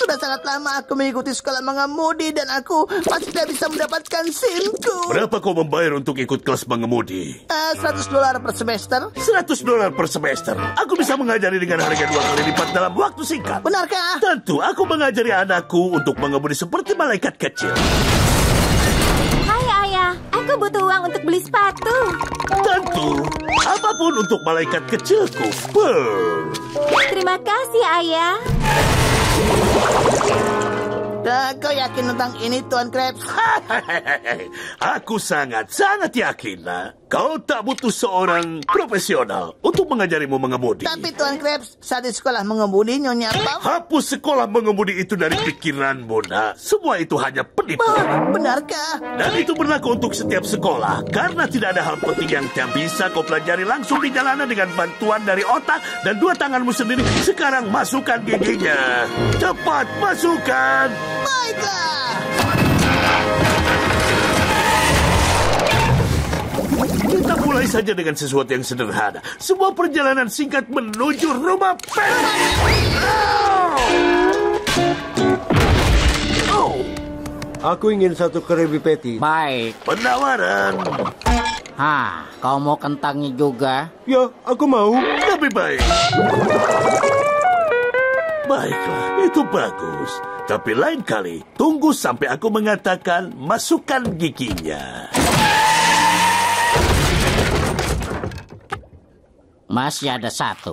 Sudah sangat lama aku mengikuti sekolah mengemudi dan aku masih tidak bisa mendapatkan SIM-ku. Berapa kau membayar untuk ikut kelas mengemudi? $100 per semester. $100 per semester. Aku bisa mengajari dengan harga 2 kali lipat dalam waktu singkat. Benarkah? Tentu, aku mengajari anakku untuk mengemudi seperti malaikat kecil. Hai ayah, aku butuh uang untuk beli sepatu. Tentu, apapun untuk malaikat kecilku. Pearl. Terima kasih ayah. Kau yakin tentang ini, Tuan Krabs? Aku sangat yakin, nak. Kau tak butuh seorang profesional untuk mengajarimu mengemudi. Tapi Tuan Krabs, saat di sekolah mengemudi, Nyonya Puff... Hapus sekolah mengemudi itu dari pikiranmu, nak. Semua itu hanya penipuan. Benarkah? Dan itu berlaku untuk setiap sekolah. Karena tidak ada hal penting yang tak bisa kau pelajari langsung di jalanan dengan bantuan dari otak dan 2 tanganmu sendiri. Sekarang masukkan giginya. Cepat, masukkan. Baiklah. Kita mulai saja dengan sesuatu yang sederhana. Sebuah perjalanan singkat menuju rumah Patrick. Aku ingin 1 Krabby Patty. Baik. Penawaran. Kau mau kentangnya juga? Ya, aku mau. Lebih baik. Baiklah, itu bagus. Tapi lain kali, tunggu sampai aku mengatakan masukkan giginya. Masih ada 1.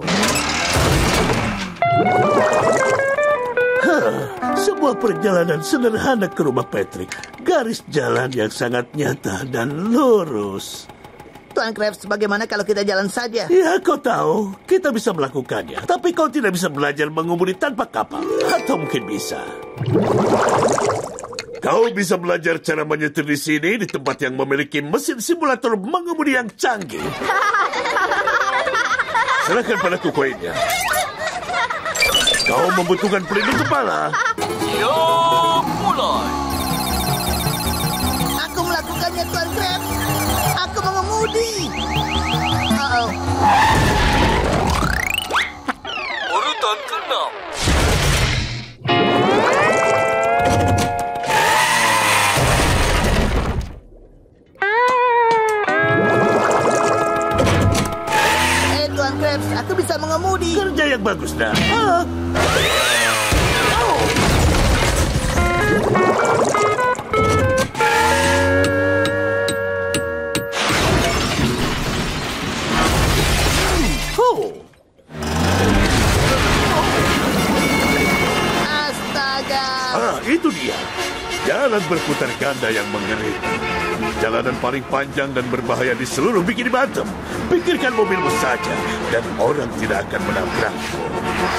Sebuah perjalanan sederhana ke rumah Patrick. Garis jalan yang sangat nyata dan lurus. Tuan Krabs, bagaimana kalau kita jalan saja? Ya, kau tahu, kita bisa melakukannya. Tapi kau tidak bisa belajar mengemudi tanpa kapal. Atau mungkin bisa. Kau bisa belajar cara menyetir di sini di tempat yang memiliki mesin simulator mengemudi yang canggih. Serahkan padaku koinnya. Kau membutuhkan pelindung kepala. Yo, mulai. Aku melakukannya, Tuan Krabs. Aku mengemudi. Urutan ke-6. Tuan Krabs, aku bisa mengemudi. Kerja yang bagus, nak. Astaga. Itu dia. Jalan berputar ganda yang mengerikan. Jalanan paling panjang dan berbahaya di seluruh Bikini Bottom. Pikirkan mobilmu saja, dan orang tidak akan menabrakmu.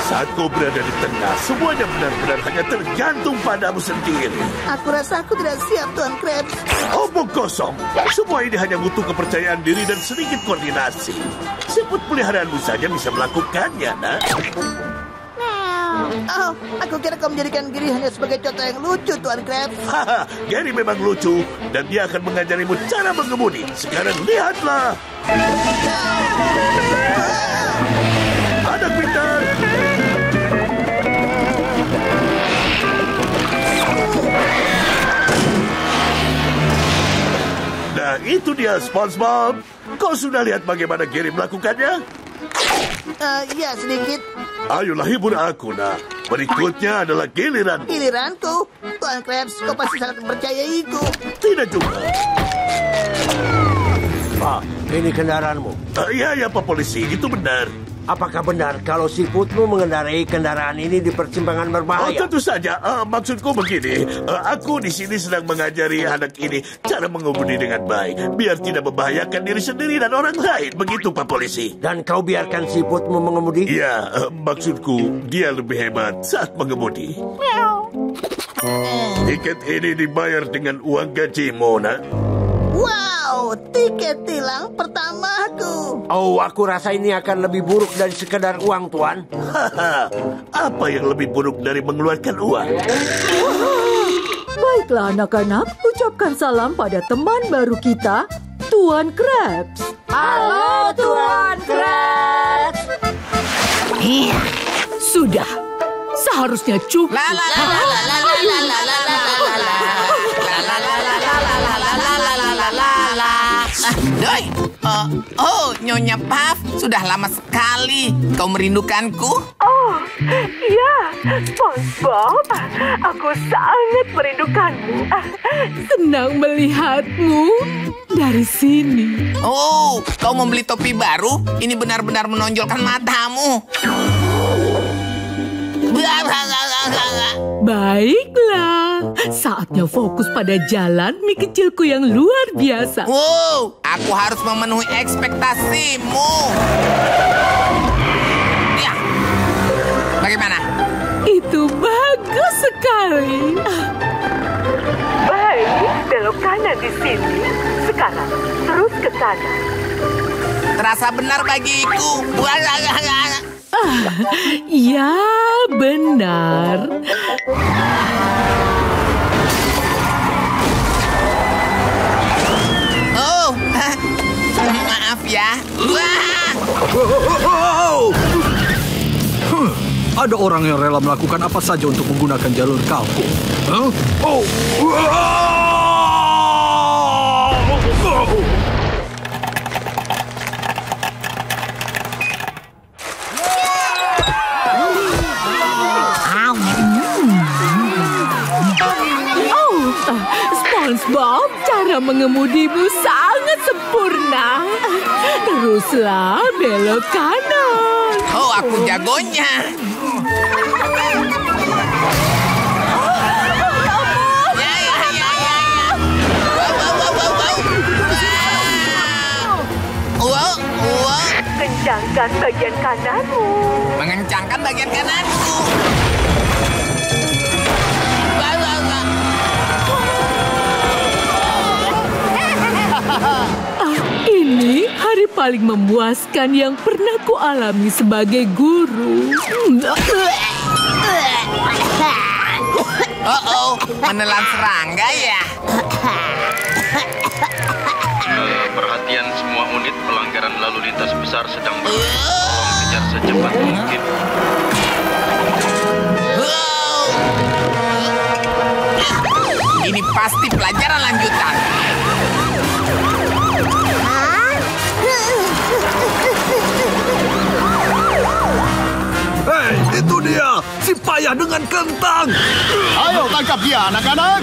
Saat kau berada di tengah, semuanya benar-benar hanya tergantung padamu sendiri. Aku rasa aku tidak siap, Tuan Krabs. Omong kosong. Semua ini hanya butuh kepercayaan diri dan sedikit koordinasi. Siput peliharaanmu saja bisa melakukannya, nak. Aku kira kau menjadikan Gary hanya sebagai contoh yang lucu, Tuan Krabs. Gary memang lucu, dan dia akan mengajarimu cara mengemudi. Sekarang lihatlah. Anak pintar. Nah, itu dia SpongeBob. Kau sudah lihat bagaimana Gary melakukannya? Ya, sedikit. Ayolah hibur aku, nak. Berikutnya adalah giliran. Giliranku? Tuan Krabs, kau pasti sangat mempercayaiku. Tidak juga. Pak, ini kendaraanmu. Iya, Pak Polisi. Itu benar. Apakah benar kalau siputmu mengendarai kendaraan ini di persimpangan berbahaya? Tentu saja. Maksudku begini. Aku di sini sedang mengajari anak ini cara mengemudi dengan baik. Biar tidak membahayakan diri sendiri dan orang lain. Begitu, Pak Polisi. Dan kau biarkan siputmu mengemudi? Iya, maksudku dia lebih hebat saat mengemudi. Tiket ini dibayar dengan uang gajimu, nak. Wow, tiket tilang pertamaku. Oh, aku rasa ini akan lebih buruk dari sekedar uang, Tuan. Apa yang lebih buruk dari mengeluarkan uang? Baiklah anak-anak, ucapkan salam pada teman baru kita, Tuan Krabs. Halo, Tuan Krabs. Sudah. seharusnya cukup. Doi, Nyonya Puff, sudah lama sekali kau merindukanku. Oh, iya, SpongeBob, aku sangat merindukanmu. Senang melihatmu dari sini. Oh, kau membeli topi baru? Ini benar-benar menonjolkan matamu. Baiklah, saatnya fokus pada jalan mie kecilku yang luar biasa. Wow, aku harus memenuhi ekspektasimu. Ya, bagaimana? Itu bagus sekali. Baik, belok kanan di sini. Sekarang terus ke sana. Terasa benar bagiku. Ya, benar. Oh, maaf ya. Ada orang yang rela melakukan apa saja untuk menggunakan jalur kalkun. Huh? Oh. SpongeBob, cara mengemudimu sangat sempurna. Teruslah belok kanan. Oh, aku jagonya. Kencangkan bagian kananmu. Mengencangkan bagian kananku. Ini hari paling memuaskan yang pernah kualami sebagai guru. Menelan serangga ya? Perhatian semua unit, pelanggaran lalu lintas besar sedang berlangsung. Tolong kejar secepat mungkin. Ini pasti pelajaran lanjutan. Hei, itu dia! Si payah dengan kentang! Ayo tangkap dia, anak-anak!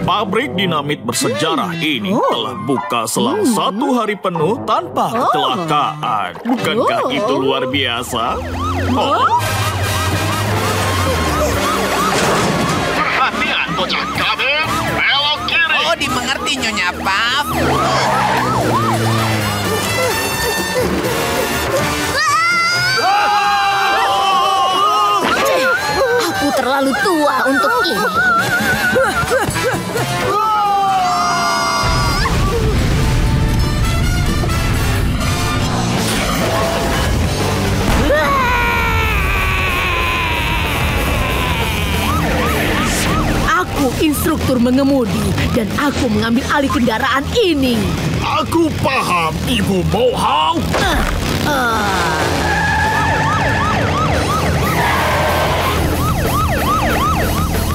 Pabrik dinamit bersejarah ini telah buka selama 1 hari penuh tanpa kecelakaan. Bukankah itu luar biasa? Perhatian, bocah kabel, belok kiri. Oh, dimengerti Nyonya Puff. Aku terlalu tua untuk ini. Aku instruktur mengemudi dan aku mengambil alih kendaraan ini. Aku paham, Ibu Mohawk.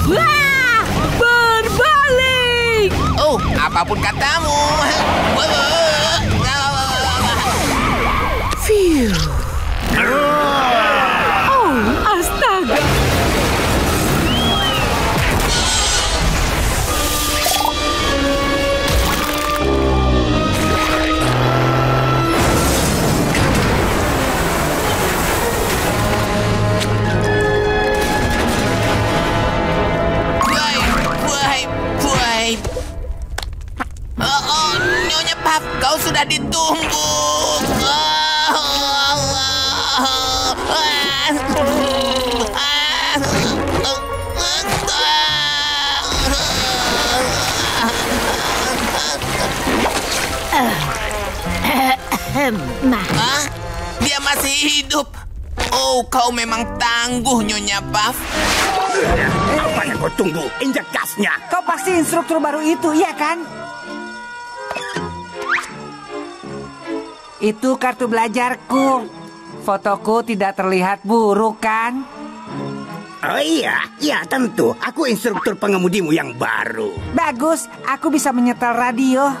Wah! Berbalik! Oh, apapun katamu. Phew. Oh, astaga. Nyonya Puff, kau sudah ditunggu. Dia masih hidup. Oh, kau memang tangguh, Nyonya Puff. Apa yang kau tunggu? Injak gasnya. Kau pasti instruktur baru itu, iya kan? Itu kartu belajarku. Fotoku tidak terlihat buruk, kan? Oh iya, ya tentu. Aku instruktur pengemudimu yang baru. Bagus, aku bisa menyetel radio.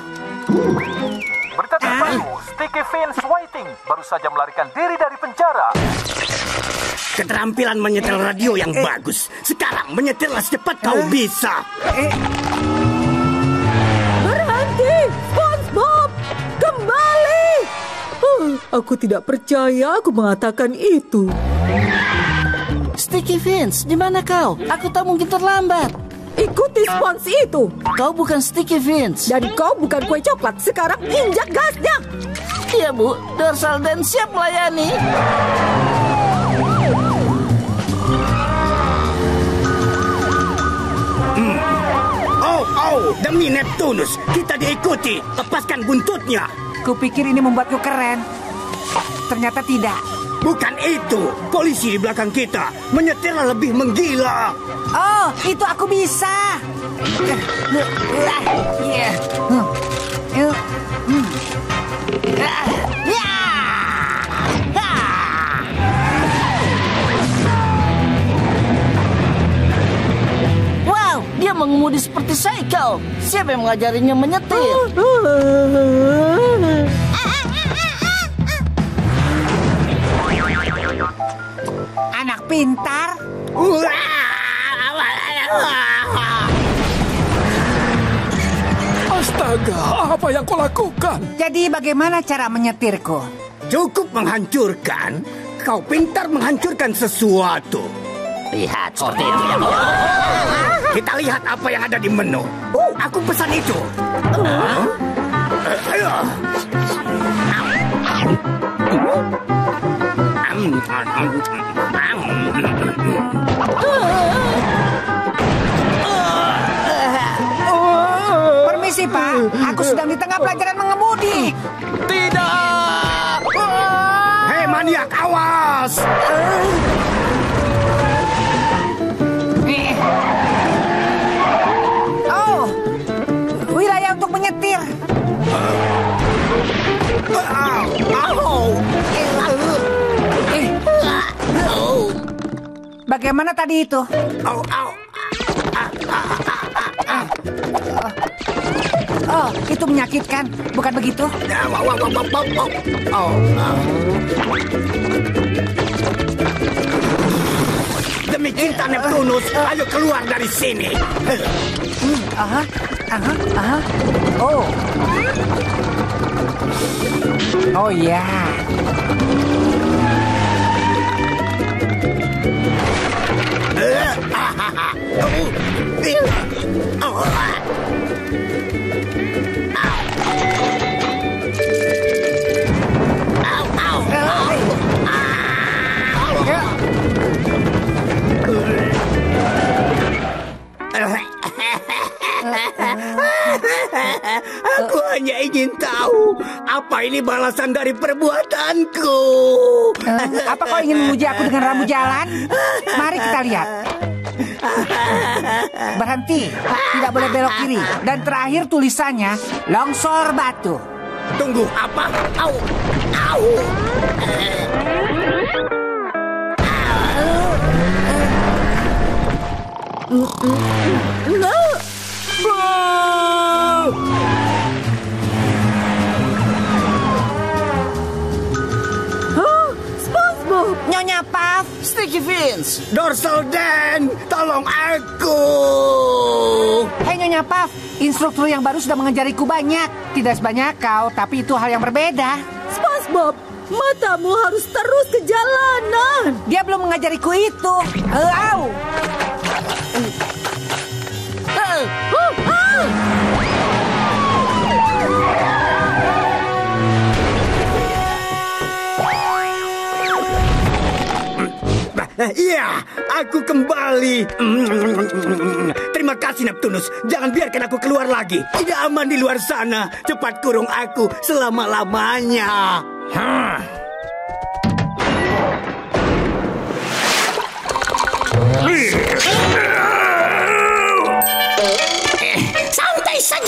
Berita terbaru, Sticky Vince Whiting baru saja melarikan diri dari penjara. Keterampilan menyetel radio yang bagus. Sekarang menyetellah secepat kau bisa. Berhenti, SpongeBob! Kembali! Aku tidak percaya aku mengatakan itu. Sticky Vince, di mana kau? Aku tak mungkin terlambat. Ikuti spons itu. Kau bukan Sticky Vince. Dan kau bukan kue coklat. Sekarang injak gasnya. Iya, Bu. Dorsal Dan siap melayani. Oh, demi Neptunus, kita diikuti. Lepaskan buntutnya. Kupikir ini membuatku keren. Ternyata tidak. Bukan itu. Polisi di belakang kita. Menyetirlah lebih menggila. Oh, itu aku bisa. Wow, dia mengemudi seperti cycle. Siapa yang mengajarinya menyetir? Anak pintar. Astaga, apa yang kau lakukan? Jadi bagaimana cara menyetirku? Cukup menghancurkan. Kau pintar menghancurkan sesuatu. Lihat seperti itu ya. Kita lihat apa yang ada di menu. Aku pesan itu. Ayo. Permisi, Pak. Aku sedang di tengah pelajaran mengemudi. Tidak. Hei maniak, awas. Oh, wilayah untuk menyetir. Bagaimana tadi itu? Oh, itu menyakitkan, bukan begitu? Demi cinta Neptunus, ayo keluar dari sini. Oh. Oh ya. Aku hanya ingin tahu apa ini balasan dari perbuatanku. Apa kau ingin menguji aku dengan rambu jalan? Mari kita lihat. Berhenti, tidak boleh belok kiri. Dan terakhir tulisannya longsor batu. Tunggu, apa? Au, au. SpongeBob, Nyonya Puff, Sticky Vince, Dorsal Dan, tolong aku. Hei Nyonya Puff, instruktur yang baru sudah mengajariku banyak. Tidak sebanyak kau, tapi itu hal yang berbeda. SpongeBob, matamu harus terus ke jalanan. Dia belum mengajariku itu. Au. Iya, aku kembali. Terima kasih Neptunus. Jangan biarkan aku keluar lagi. Tidak aman di luar sana. Cepat kurung aku selama-lamanya.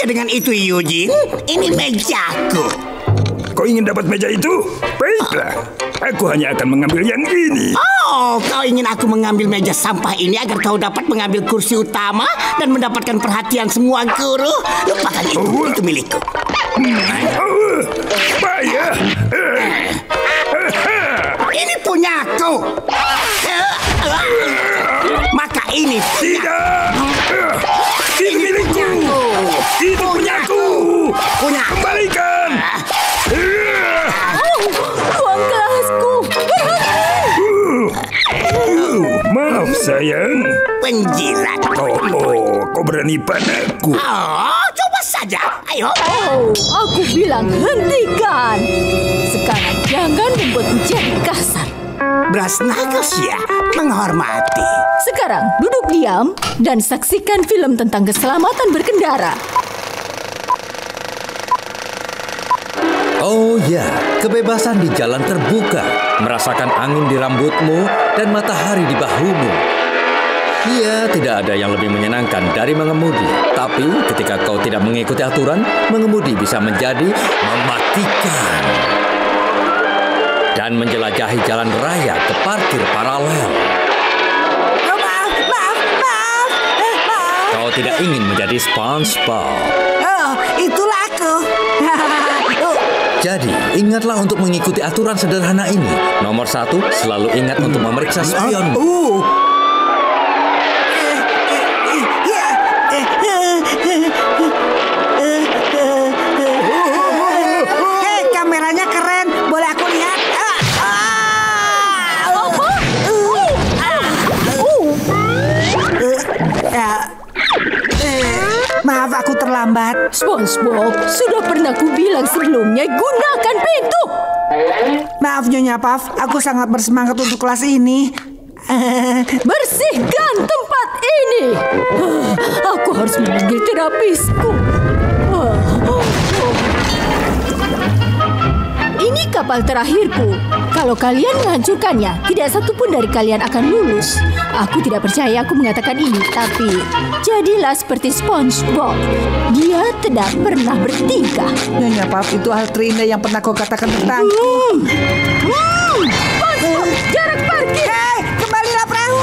dengan itu, Eugene. Ini mejaku. Kau ingin dapat meja itu? Baiklah, aku hanya akan mengambil yang ini. Oh, kau ingin aku mengambil meja sampah ini agar kau dapat mengambil kursi utama dan mendapatkan perhatian semua guru? Lupakan itu milikku. Bahaya. Ini punyaku. Maka ini tidak. Ini milikku. Itu punyaku. Kembalikan. Uang kelasku. Maaf sayang. Penjilat. Kau berani padaku. Coba saja. Ayo. Aku bilang hentikan. Sekarang jangan membuatku jadi kasar. Brasnagosia menghormati. Sekarang duduk diam dan saksikan film tentang keselamatan berkendara. Oh ya, kebebasan di jalan terbuka, merasakan angin di rambutmu dan matahari di bahumu. Iya, tidak ada yang lebih menyenangkan dari mengemudi. Tapi ketika kau tidak mengikuti aturan, mengemudi bisa menjadi mematikan. Dan menjelajahi jalan raya ke parkir paralel. Maaf. Kau tidak ingin menjadi SpongeBob. Oh, itulah aku. Jadi, ingatlah untuk mengikuti aturan sederhana ini. Nomor 1, selalu ingat untuk memeriksa spionmu. Hei, kameranya keren. Boleh aku lihat? Maaf, aku terlambat. SpongeBob, sudah pernah kubilang sebelumnya, gunakan pintu. Maaf Nyonya Puff, aku sangat bersemangat untuk kelas ini. Bersihkan tempat ini. Aku harus memanggil terapisku. Ini kapal terakhirku. Kalau kalian menghancurkannya, tidak satu pun dari kalian akan lulus. Aku tidak percaya aku mengatakan ini, tapi jadilah seperti SpongeBob. Dia tidak pernah bertingkah. Nyonya Puff, itu hal terindah yang pernah kau katakan tentangku. SpongeBob, jarak parkir. Hei, kembalilah perahu.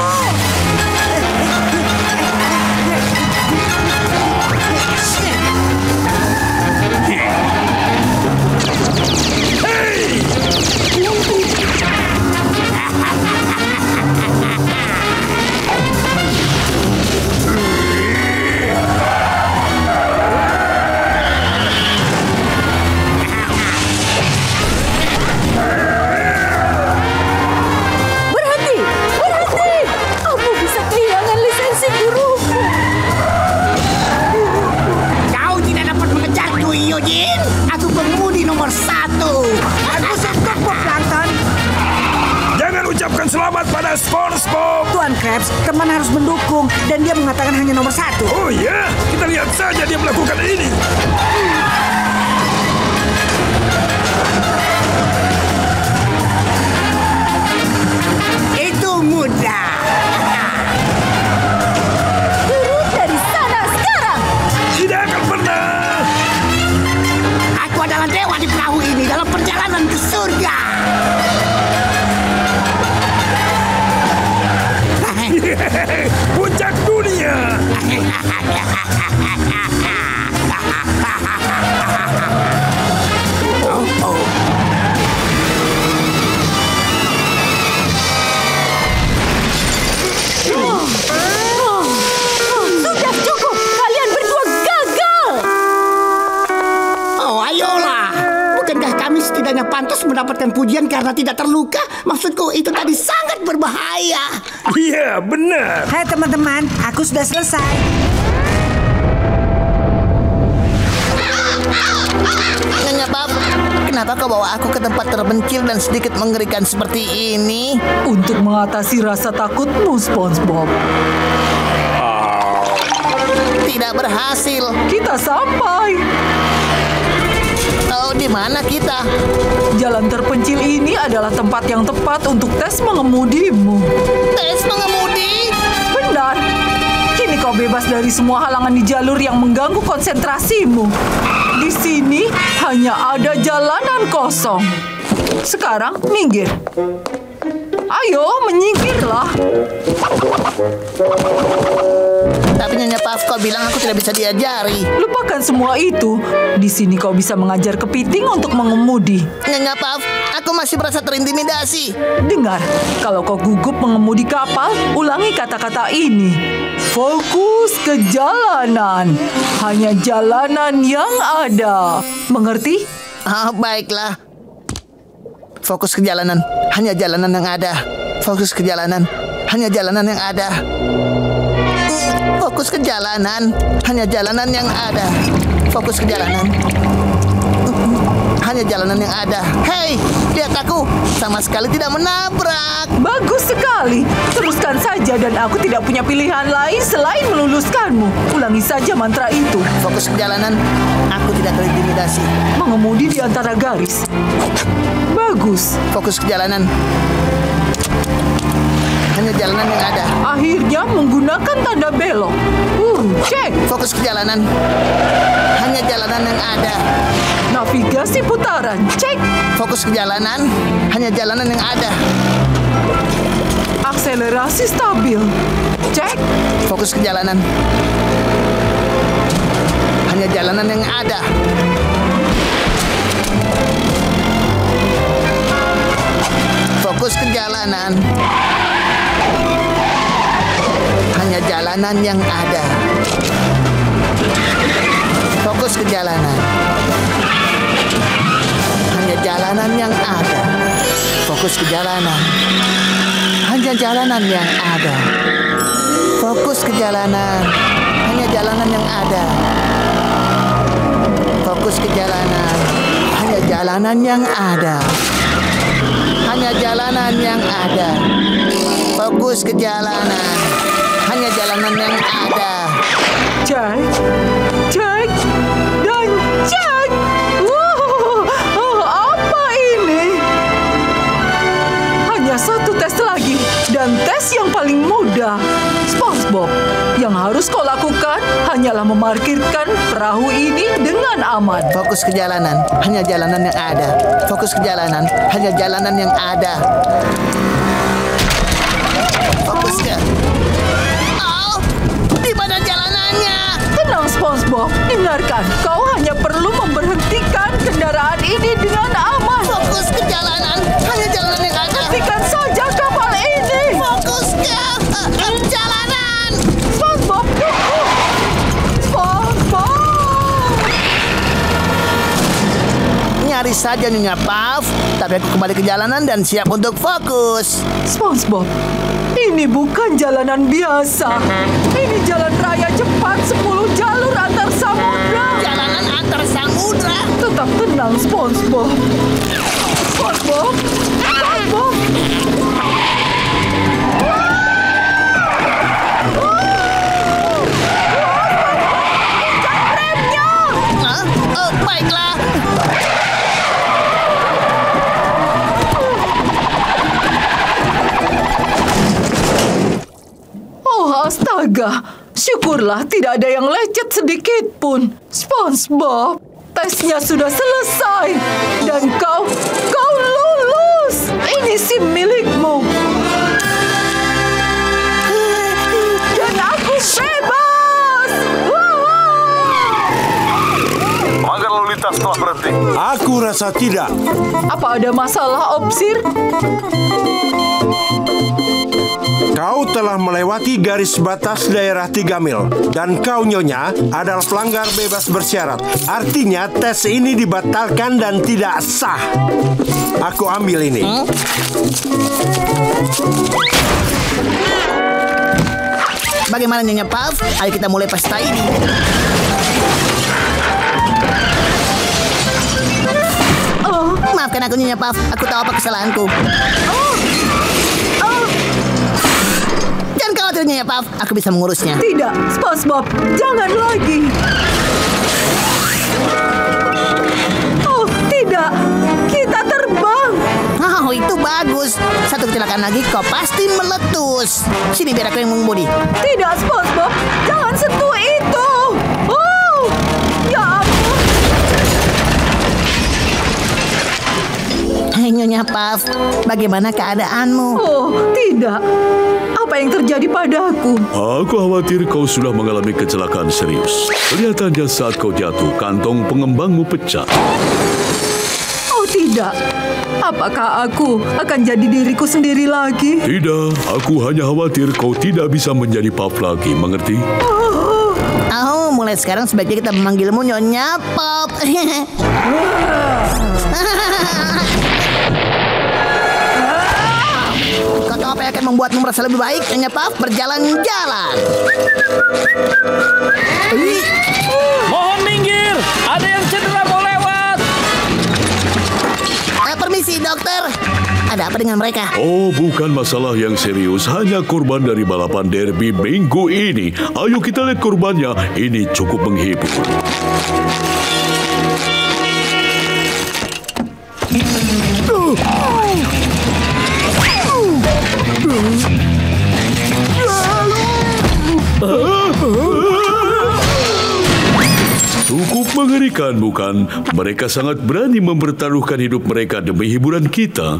Selamat pada SpongeBob. Tuan Krabs, teman harus mendukung. Dan dia mengatakan hanya nomor 1. Oh ya, kita lihat saja dia melakukan ini. Itu mudah. Turun dari sana sekarang. Tidak akan pernah. Aku adalah dewa di perahu ini dalam perjalanan ke surga. Puncak dunia. Sudah cukup. Kalian berdua gagal. Oh, ayolah. Bukankah kami setidaknya pantas mendapatkan pujian karena tidak terluka? Maksudku itu tadi sangat berbahaya. Iya, benar. Hai teman-teman, aku sudah selesai. Nyonya Puff, kenapa kau bawa aku ke tempat terpencil dan sedikit mengerikan seperti ini? Untuk mengatasi rasa takutmu, SpongeBob. Tidak berhasil. Kita sampai. Oh, di mana kita? Jalan terpencil ini adalah tempat yang tepat untuk tes mengemudimu. Tes mengemudi? Benar. Kini Kini kau bebas dari semua halangan di jalur yang mengganggu konsentrasimu. Di sini hanya ada jalanan kosong. Sekarang minggir. Ayo, menyingkirlah. Tapi Nyonya Puff, kau bilang aku tidak bisa diajari. Lupakan semua itu. Di sini kau bisa mengajar kepiting untuk mengemudi. Nyonya Puff, aku masih merasa terintimidasi. Dengar, kalau kau gugup mengemudi kapal, ulangi kata-kata ini. Fokus ke jalanan. Hanya jalanan yang ada. Mengerti? Baiklah. Fokus ke jalanan. Hanya jalanan yang ada. Fokus ke jalanan. Hanya jalanan yang ada. Fokus ke jalanan. Hanya jalanan yang ada. Fokus ke jalanan. Hanya jalanan yang ada. Hei, lihat aku. Sama sekali tidak menabrak. Bagus sekali. Teruskan saja dan aku tidak punya pilihan lain selain meluluskanmu. Ulangi saja mantra itu. Fokus ke jalanan. Aku tidak terintimidasi. Mengemudi di antara garis. Bagus. Fokus ke jalanan. Hanya jalanan yang ada. Akhirnya menggunakan tanda belok. Cek. Fokus ke jalanan. Hanya jalanan yang ada. Navigasi putaran. Cek. Fokus ke jalanan. Hanya jalanan yang ada. Akselerasi stabil. Cek. Fokus ke jalanan. Hanya jalanan yang ada. Fokus ke jalanan. Hanya jalanan yang ada. Fokus ke jalanan. Hanya jalanan yang ada. Fokus ke jalanan. Hanya jalanan yang ada. Fokus ke jalanan. Hanya jalanan yang ada. Fokus ke jalanan. Hanya jalanan yang ada. Hanya jalanan yang ada. Fokus ke jalanan. Hanya jalanan yang ada. Cek, cek, dan cek. Apa ini? Hanya satu tes lagi. Dan tes yang paling mudah. SpongeBob, yang harus kau lakukan hanyalah memarkirkan perahu ini dengan aman. Fokus ke jalanan. Hanya jalanan yang ada. Fokus ke jalanan. Hanya jalanan yang ada. Fokus ke... di mana jalanannya? Tenang, SpongeBob. Dengarkan, kau hanya perlu memberhentikan kendaraan ini dengan aman. Fokus ke jalanan. Hanya jalanan yang ada. Hentikan saja kapal ini. Fokus ke jalanan. SpongeBob, tunggu. SpongeBob. Nyaris saja Nyonya Puff, tapi aku kembali ke jalanan dan siap untuk fokus. SpongeBob, ini bukan jalanan biasa. Ini jalan raya cepat 10 jalur antar samudra. Jalanan antar samudra. Tetap tenang, SpongeBob. SpongeBob, SpongeBob. Remnya. Baiklah. Astaga, syukurlah tidak ada yang lecet sedikit pun. SpongeBob, tesnya sudah selesai. Dan kau lulus. Ini SIM milikmu. Dan aku bebas. Pagar lalu lintas telah berhenti. Aku rasa tidak. Apa ada masalah, Opsir? Kau telah melewati garis batas daerah 3 mil. Dan kau, Nyonya, adalah pelanggar bebas bersyarat. Artinya tes ini dibatalkan dan tidak sah. Aku ambil ini. Bagaimana Nyonya Puff? Ayo kita mulai pesta ini. Maafkan aku Nyonya Puff. Aku tahu apa kesalahanku. Jangan khawatir Nyonya Puff. Aku bisa mengurusnya. Tidak, SpongeBob. Jangan lagi. Oh, tidak. Kita terbang. Oh, itu bagus. Satu kecelakaan lagi, kau pasti meletus. Sini biar aku yang mengemudi. Tidak, SpongeBob. Jangan sentuh itu. Oh, ya ampun. Hai Nyonya Puff, bagaimana keadaanmu? Oh, tidak. Apa yang terjadi padaku? Aku khawatir kau sudah mengalami kecelakaan serius. Kelihatannya saat kau jatuh, kantong pengembangmu pecah. Oh tidak. Apakah aku akan jadi diriku sendiri lagi? Tidak, aku hanya khawatir kau tidak bisa menjadi Puff lagi, mengerti? Oh, mulai sekarang sebaiknya kita memanggilmu Nyonya Puff. Kau tahu apa yang akan membuatmu merasa lebih baik? Nyonya Puff, berjalan-jalan. Mohon minggir, ada yang cedera mau lewat. Permisi dokter, ada apa dengan mereka? Oh, bukan masalah yang serius, hanya korban dari balapan derby minggu ini. Ayo kita lihat korbannya, ini cukup menghibur. Cukup mengerikan, bukan? Mereka sangat berani mempertaruhkan hidup mereka demi hiburan kita.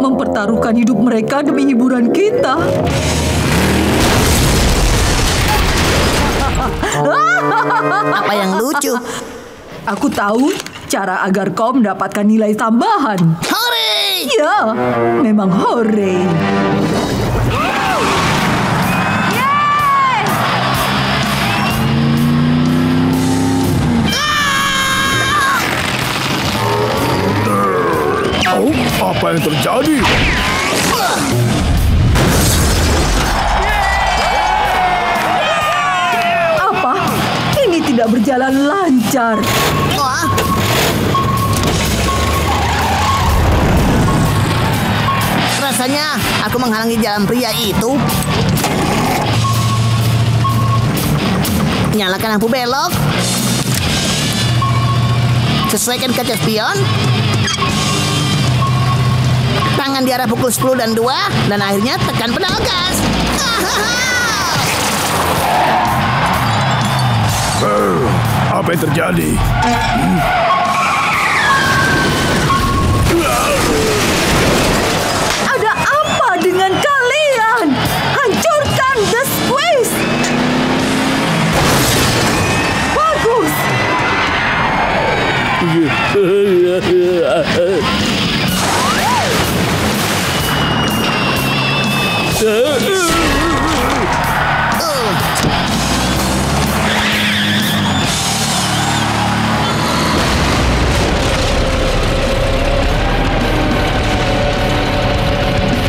Mempertaruhkan hidup mereka demi hiburan kita. Apa yang lucu? Aku tahu cara agar kau mendapatkan nilai tambahan. Hore! Ya, memang hore. Oh, apa yang terjadi? Apa? Ini tidak berjalan lancar. Rasanya aku menghalangi jalan pria itu. Nyalakan lampu belok. Sesuaikan kaca spion. Tangan di arah pukul 10 dan 2. Dan akhirnya tekan pedal gas. Apa yang terjadi? Ada apa dengan kalian? Hancurkan The Squeeze! Bagus!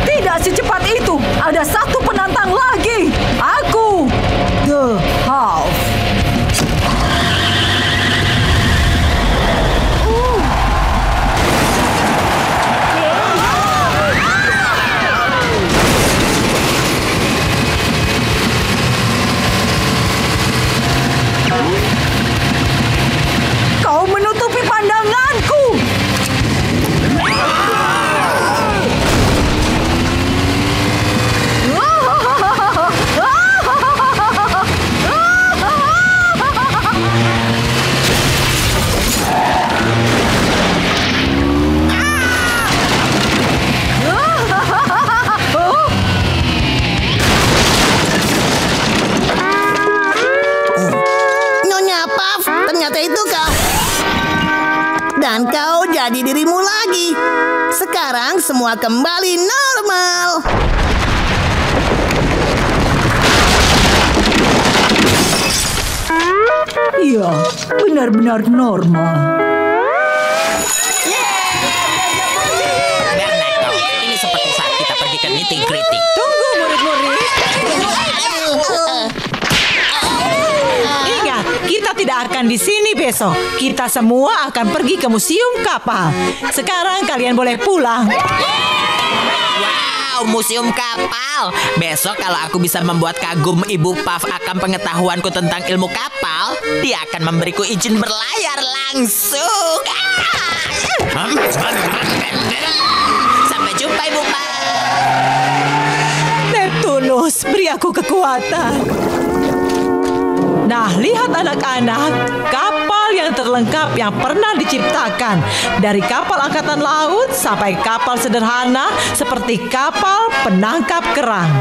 Tidak secepat itu. Ada satu penantang lagi. Aku, The Half. Kau menutupi pandanganku. Nyonya Puff, ternyata itu kau. Dan kau jadi dirimu lagi. Sekarang semua kembali normal. Iya, benar-benar normal. Bernardo, ini seperti saat kita pergi ke nitty-gritty. Tunggu murid-murid. Ingat, kita tidak akan di sini besok. Kita semua akan pergi ke museum kapal. Sekarang kalian boleh pulang. Wow, museum kapal. Besok kalau aku bisa membuat kagum Ibu Puff akan pengetahuanku tentang ilmu kapal, dia akan memberiku izin berlayar langsung. Sampai jumpa Ibu Puff. Neptunus, beri aku kekuatan. Nah, lihat anak-anak, kapal yang terlengkap yang pernah diciptakan. Dari kapal angkatan laut sampai kapal sederhana seperti kapal penangkap kerang.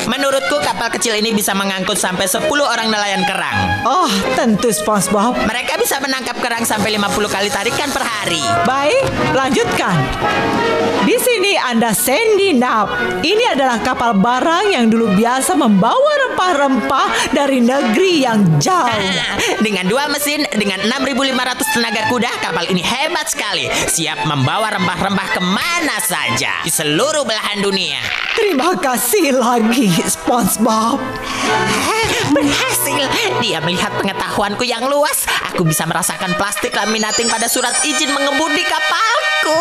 Menurutku kapal kecil ini bisa mengangkut sampai 10 orang nelayan kerang. Oh, tentu SpongeBob. Mereka bisa menangkap kerang sampai 50 kali tarikan per hari. Baik, lanjutkan. Di sini ada Sandy Nap. Ini adalah kapal barang yang dulu biasa membawa rempah-rempah dari negeri yang jauh. Dengan 2 mesin, dengan 6.500 tenaga kuda, kapal ini hebat sekali. Siap membawa rempah-rempah kemana saja di seluruh belahan dunia. Terima kasih lagi, SpongeBob. Berhasil. Dia melihat pengetahuanku yang luas. Aku bisa merasakan plastik laminating pada surat izin mengemudi kapalku.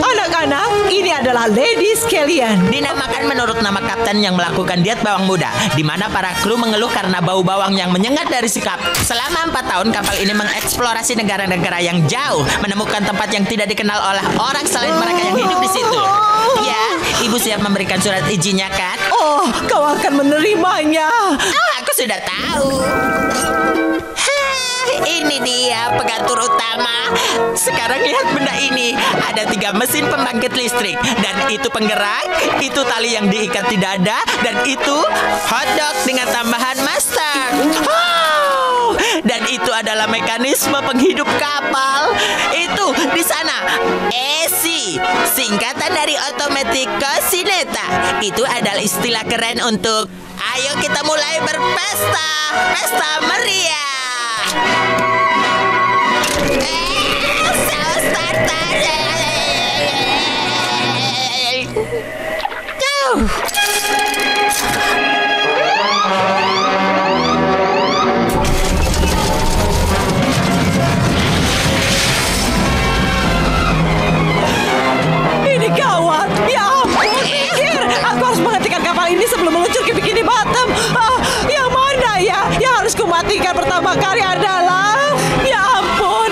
Anak-anak, ini adalah Lady Scallion. Dinamakan menurut nama kapten yang melakukan diet bawang muda, di mana para kru mengeluh karena bau bawang yang menyengat dari si kapten. Selama 4 tahun, kapal ini mengeksplorasi negara-negara yang jauh, menemukan tempat yang tidak dikenal oleh orang selain mereka yang hidup di situ. Ya, ibu siap memberikan surat izinnya kan? Oh, kau akan menerimanya. Oh, aku sudah tahu. Ini dia pengatur utama. Sekarang lihat benda ini. Ada 3 mesin pembangkit listrik. Dan itu penggerak, itu tali yang diikat di dada, dan itu hotdog dengan tambahan mustard. Oh, dan itu adalah mekanisme penghidup kapal. Itu di sana ESI, singkatan dari Automatic Cosinetta. Itu adalah istilah keren untuk ayo kita mulai berpesta. Pesta meriah. Ini gawat. Ya ampun, minggir. Aku harus menghentikan kapal ini sebelum meluncur ke Bikini Bottom. Yang mana ya? Yang harus kumatikan pertama kali adalah... Ya ampun,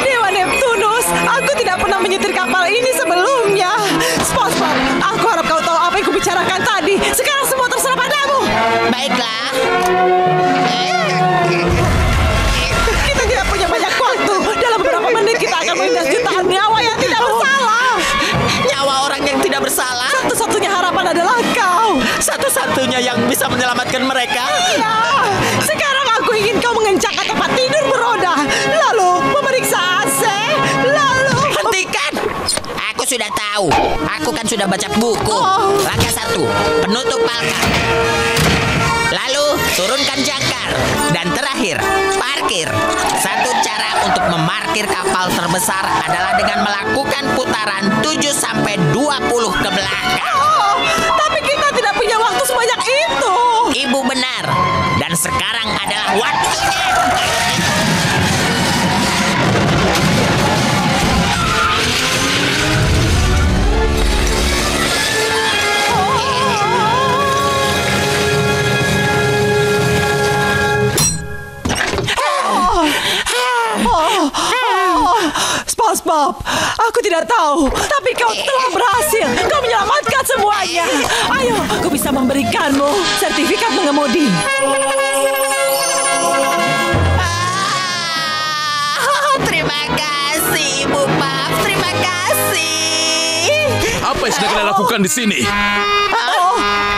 Dewa Neptunus. Aku tidak pernah menyetir kapal ini sebelumnya. SpongeBob, aku harap kau tahu apa yang kubicarakan tadi. Sekarang semua terserah padamu. Baiklah. Kita tidak punya banyak waktu. Dalam beberapa menit kita akan melindas jutaan nyawa yang tidak bersalah. Nyawa orang yang tidak bersalah? Satu-satunya harapan adalah kau. Satu-satunya yang bisa menyelamatkan mereka? Iya. Sekarang aku ingin kau mengencangkan tempat tidur beroda. Lalu memeriksa AC. Lalu... Hentikan. Aku sudah tahu. Aku kan sudah baca buku. Langkah 1, penutup palka. Lalu turunkan jangkar. Dan terakhir, parkir. Satu cara untuk memarkir kapal terbesar adalah dengan melakukan putaran 7-20 ke belakang. Tapi kita tidak punya waktu sebanyak itu. Ibu benar. Dan sekarang adalah waktunya. SpongeBob, aku tidak tahu, tapi kau telah berhasil. Kau menyelamatkan semuanya. Ayo, aku bisa memberikanmu sertifikat mengemudi. Terima kasih, Ibu Puff. Terima kasih. Apa yang sedang kalian lakukan di sini?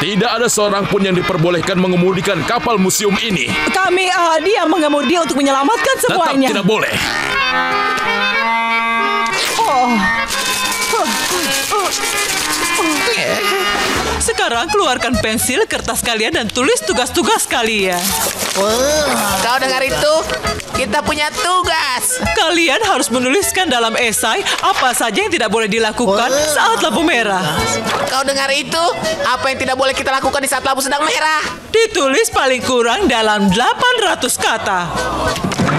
Tidak ada seorang pun yang diperbolehkan mengemudikan kapal museum ini. Kami, dia mengemudi untuk menyelamatkan semuanya. Tetap tidak boleh. Sekarang keluarkan pensil, kertas kalian, dan tulis tugas-tugas kalian. Kau dengar itu? Kita punya tugas. Kalian harus menuliskan dalam esai apa saja yang tidak boleh dilakukan saat lampu merah. Kau dengar itu? Apa yang tidak boleh kita lakukan di saat lampu sedang merah? Ditulis paling kurang dalam 800 kata.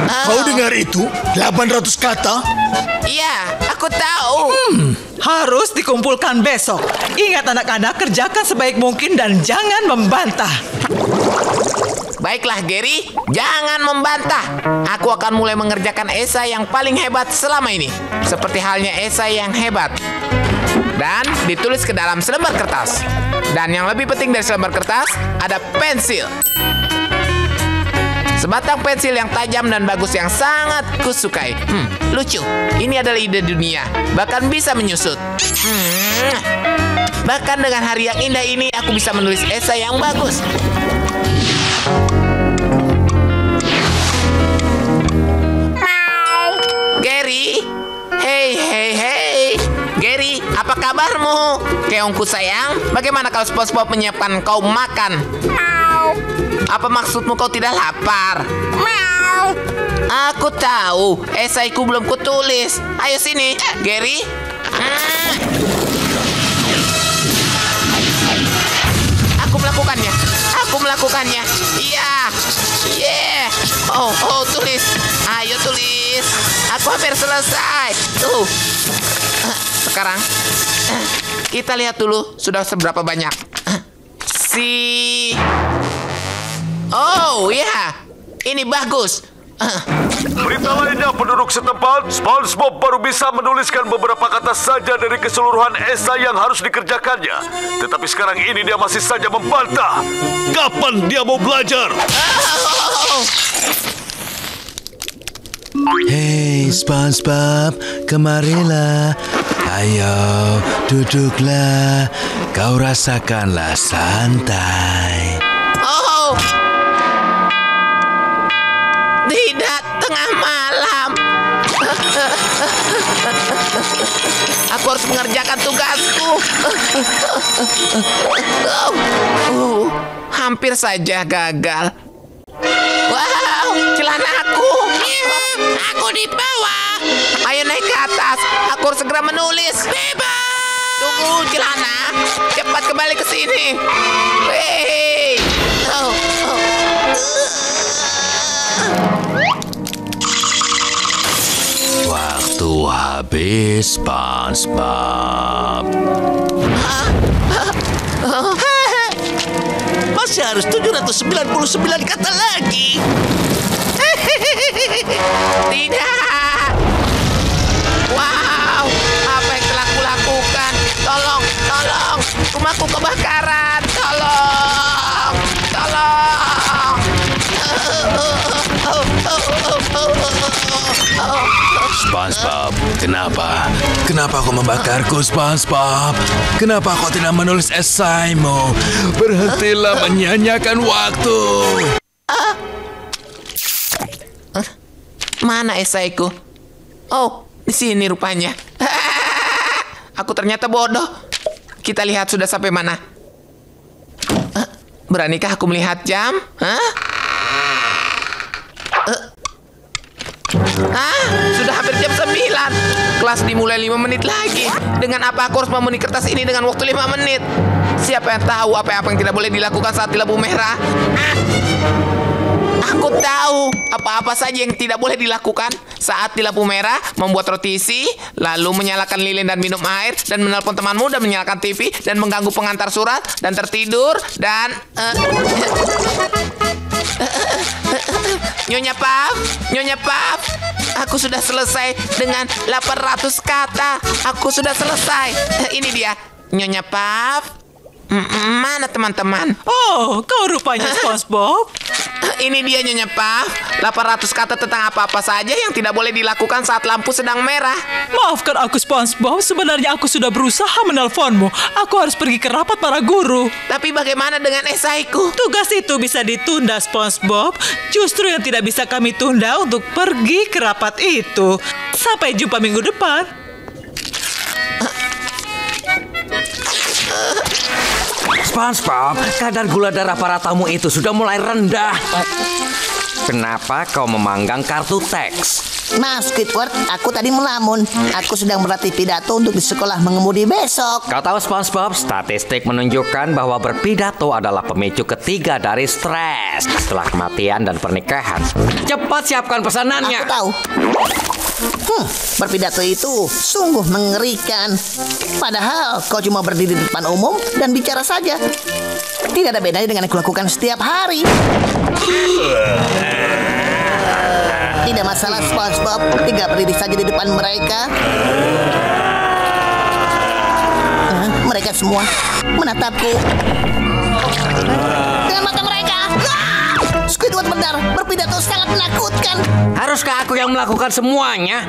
Kau dengar itu? 800 kata? Iya, aku tahu. Harus dikumpulkan besok. Ingat anak-anak, kerjakan sebaik mungkin dan jangan membantah. Baiklah Gary, jangan membantah. Aku akan mulai mengerjakan esai yang paling hebat selama ini. Seperti halnya esai yang hebat. dan ditulis ke dalam selembar kertas. Dan yang lebih penting dari selembar kertas, ada pensil. Sebatang pensil yang tajam dan bagus yang sangat kusukai. Lucu. Ini adalah ide dunia. Bahkan bisa menyusut. Bahkan dengan hari yang indah ini, aku bisa menulis esai yang bagus. Gary, hey, Gary, apa kabarmu? Keongku sayang, bagaimana kalau SpongeBob menyiapkan kau makan? Apa maksudmu kau tidak lapar? Aku tahu, esaiku belum kutulis. Ayo sini, Gary. Aku melakukannya. Iya. Yeah. Oh, tulis. Ayo tulis. Aku hampir selesai. Tuh. Sekarang kita lihat dulu sudah seberapa banyak. Oh ya, ini bagus. Berita lainnya, penduduk setempat, SpongeBob baru bisa menuliskan beberapa kata saja dari keseluruhan esai yang harus dikerjakannya. Tetapi sekarang ini dia masih saja membantah. Kapan dia mau belajar? Hei SpongeBob, kemarilah. Ayo, duduklah. Kau rasakanlah santai. Oh, tidak, tengah malam. Aku harus mengerjakan tugasku. Hampir saja gagal. Wow, celanaku. Aku di bawah. Ayo naik ke atas. Aku harus segera menulis. Bebas. Tunggu, celana. Cepat kembali ke sini. Hei. Waktu habis, SpongeBob. Masih harus 799 kata lagi. Tidak. Wow, apa yang telah kulakukan? Tolong, rumahku kebakaran. Tolong. SpongeBob, kenapa? Kenapa kau membakarku, SpongeBob? Kenapa kau tidak menulis esaimu? Berhentilah menyanyiakan waktu. Mana esaiku? Oh, di sini rupanya. Aku ternyata bodoh. Kita lihat sudah sampai mana. Beranikah aku melihat jam? Sudah hampir jam 9. Kelas dimulai 5 menit lagi. Dengan apa aku harus memenuhi kertas ini dengan waktu 5 menit? Siapa yang tahu apa yang tidak boleh dilakukan saat di lampu merah? Aku tahu apa-apa saja yang tidak boleh dilakukan saat di lampu merah. Membuat roti isi, lalu menyalakan lilin dan minum air, dan menelpon temanmu, dan menyalakan TV, dan mengganggu pengantar surat, dan tertidur, dan... Nyonya Puff, aku sudah selesai dengan 800 kata. Aku sudah selesai. Ini dia, Nyonya Puff. Mana teman-teman? Oh, kau rupanya SpongeBob. Ini dia Nyonya Puff. 800 kata tentang apa-apa saja yang tidak boleh dilakukan saat lampu sedang merah. Maafkan aku SpongeBob, sebenarnya aku sudah berusaha menelponmu. Aku harus pergi ke rapat para guru. Tapi bagaimana dengan esaiku? Tugas itu bisa ditunda, SpongeBob. Justru yang tidak bisa kami tunda untuk pergi ke rapat itu. Sampai jumpa minggu depan. SpongeBob, kadar gula darah para tamu itu sudah mulai rendah. Kenapa kau memanggang kartu teks? Maaf Squidward, aku tadi melamun. Aku sedang berlatih pidato untuk di sekolah mengemudi besok. Kau tahu SpongeBob, statistik menunjukkan bahwa berpidato adalah pemicu ketiga dari stres setelah kematian dan pernikahan. Cepat siapkan pesanannya. Aku tahu. Berpidato itu sungguh mengerikan. Padahal kau cuma berdiri di depan umum dan bicara saja. Tidak ada bedanya dengan yang kulakukan setiap hari. Tidak masalah SpongeBob, tinggal berdiri saja di depan mereka. Mereka semua menatapku dengan mata mereka. Squidward benar, berpidato sangat menakutkan. Haruskah aku yang melakukan semuanya?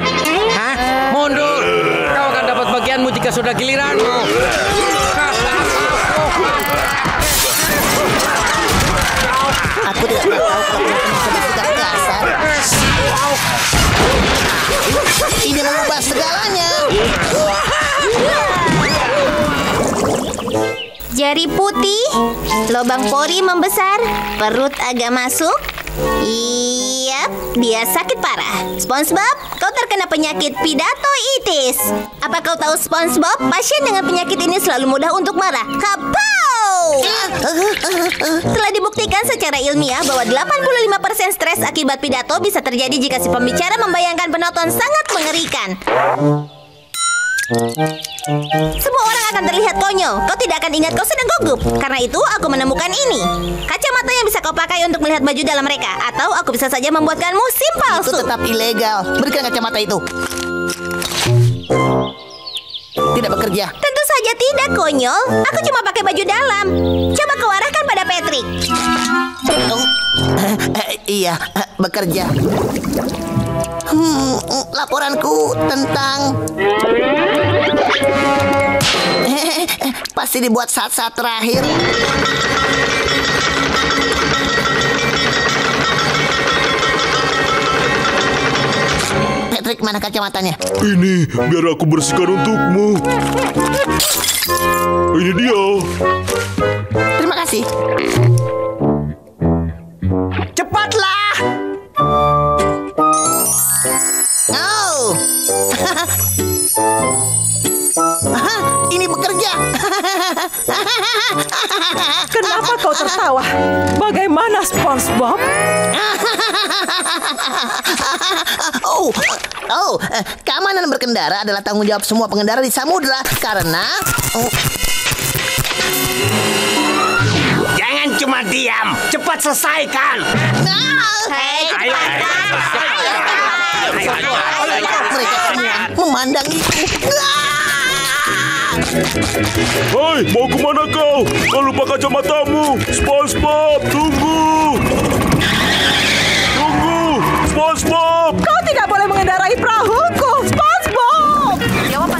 Hah? Mundur. Kau akan dapat bagianmu jika sudah giliranmu. Aku tidak tahu kalau teman-teman sudah kasar. Ini mengubah segalanya. Jari putih, lubang pori membesar, perut agak masuk. Iya, dia sakit parah. SpongeBob, kau terkena penyakit pidatoitis. Apa kau tahu SpongeBob, pasien dengan penyakit ini selalu mudah untuk marah. Kapow! Telah dibuktikan secara ilmiah bahwa 85% stres akibat pidato bisa terjadi jika si pembicara membayangkan penonton sangat mengerikan. Semua orang akan terlihat konyol. Kau tidak akan ingat kau sedang gugup. Karena itu aku menemukan ini. Kacamata yang bisa kau pakai untuk melihat baju dalam mereka. Atau aku bisa saja membuatkanmu SIM palsu. Itu tetap ilegal. Berikan kacamata itu. Tidak bekerja. Tentu saja tidak, konyol. Aku cuma pakai baju dalam. Coba kau arahkan pada Patrick. Iya, bekerja. Laporanku tentang pasti dibuat saat-saat terakhir. Patrick, mana kacamatanya? Ini, biar aku bersihkan untukmu. Ini dia. Terima kasih. Cepatlah! Oh, ini bekerja. Kenapa kau tertawa? Bagaimana SpongeBob? Keamanan berkendara adalah tanggung jawab semua pengendara di samudera karena Jangan cuma diam, cepat selesaikan. Mereka semua memandang itu. Hei, mau kemana kau? Kau lupa kacamatamu. SpongeBob, tunggu. Tunggu, SpongeBob. Kau tidak boleh mengendarai perahuku, SpongeBob.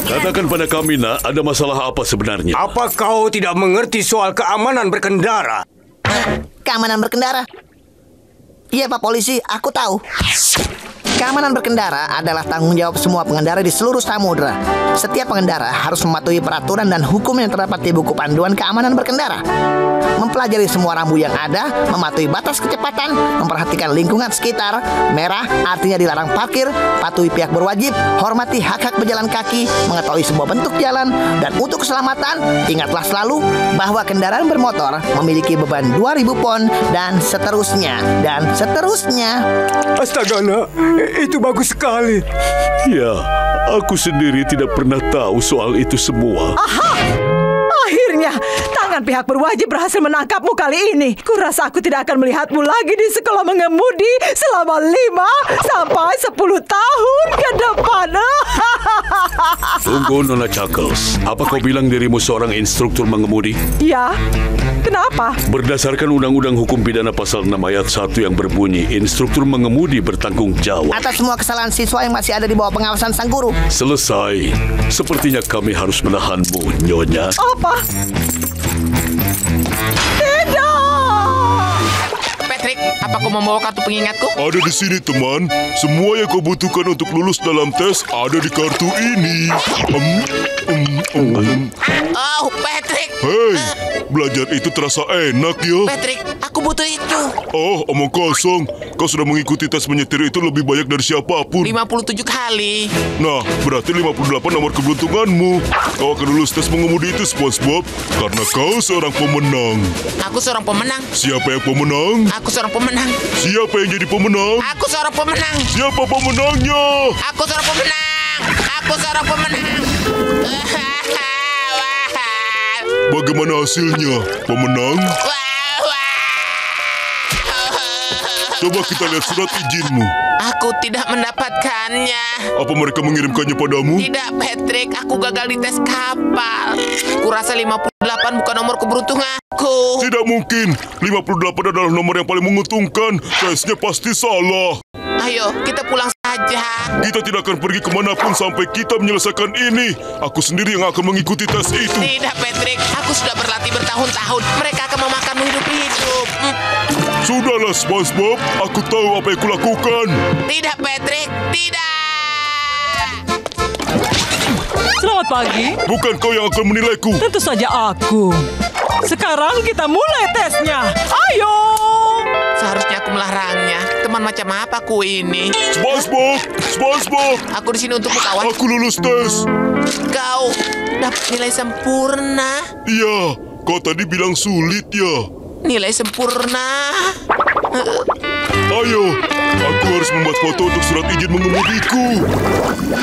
Katakan pada kami, nak, ada masalah apa sebenarnya? Apa kau tidak mengerti soal keamanan berkendara? Keamanan berkendara? Iya, Pak Polisi, aku tahu. Keamanan berkendara adalah tanggung jawab semua pengendara di seluruh samudera. Setiap pengendara harus mematuhi peraturan dan hukum yang terdapat di buku panduan keamanan berkendara. Mempelajari semua rambu yang ada, mematuhi batas kecepatan, memperhatikan lingkungan sekitar. Merah artinya dilarang parkir, patuhi pihak berwajib, hormati hak-hak pejalan kaki, mengetahui semua bentuk jalan, dan untuk keselamatan, ingatlah selalu bahwa kendaraan bermotor memiliki beban 2000 pon dan seterusnya, dan seterusnya. Astaga, nak. Itu bagus sekali. Ya, aku sendiri tidak pernah tahu soal itu semua. Aha! Akhirnya, tangan pihak berwajib berhasil menangkapmu kali ini. Kurasa aku tidak akan melihatmu lagi di sekolah mengemudi selama 5 sampai 10 tahun ke depan. Tunggu, Nona Chuckles. Apa kau bilang dirimu seorang instruktur mengemudi? Ya, kenapa? Berdasarkan Undang-Undang Hukum Pidana Pasal 6 Ayat 1 yang berbunyi, instruktur mengemudi bertanggung jawab atas semua kesalahan siswa yang masih ada di bawah pengawasan sang guru. Selesai. Sepertinya kami harus menahanmu, Nyonya. Apa? Tidak! Patrick, apa kau membawa kartu pengingatku? Ada di sini, teman. Semua yang kau butuhkan untuk lulus dalam tes ada di kartu ini. Oh, Patrick. Hei, belajar itu terasa enak ya. Patrick, aku butuh itu. Oh, omong kosong. Kau sudah mengikuti tes menyetir itu lebih banyak dari siapapun. 57 kali. Nah, berarti 58 nomor keberuntunganmu. Kau akan lulus tes mengemudi itu, SpongeBob, karena kau seorang pemenang. Aku seorang pemenang. Siapa yang pemenang? Aku seorang pemenang. Siapa yang jadi pemenang? Aku seorang pemenang. Siapa pemenangnya? Aku seorang pemenang. Aku seorang pemenang. Bagaimana hasilnya, pemenang? Coba kita lihat surat izinmu. Aku tidak mendapatkannya. Apa mereka mengirimkannya padamu? Tidak, Patrick. Aku gagal di tes kapal. Kurasa 58 bukan nomor keberuntunganku. Tidak mungkin. 58 adalah nomor yang paling menguntungkan. Tesnya pasti salah. Ayo, kita pulang saja. Kita tidak akan pergi kemanapun sampai kita menyelesaikan ini. Aku sendiri yang akan mengikuti tes itu. Tidak, Patrick. Aku sudah berlatih bertahun-tahun. Mereka akan memakanmu hidup-hidup. Sudahlah, SpongeBob. Aku tahu apa yang kulakukan. Tidak, Patrick. Tidak. Selamat pagi. Bukan kau yang akan menilaiku. Tentu saja aku. Sekarang kita mulai tesnya. Ayo. Seharusnya aku melarangnya. Teman macam apa aku ini? SpongeBob, SpongeBob. Aku di sini untukmu, kawan. Aku lulus tes. Kau dapat nilai sempurna. Iya, kau tadi bilang sulit ya. Nilai sempurna. Ayo, aku harus membuat foto untuk surat izin mengemudiku.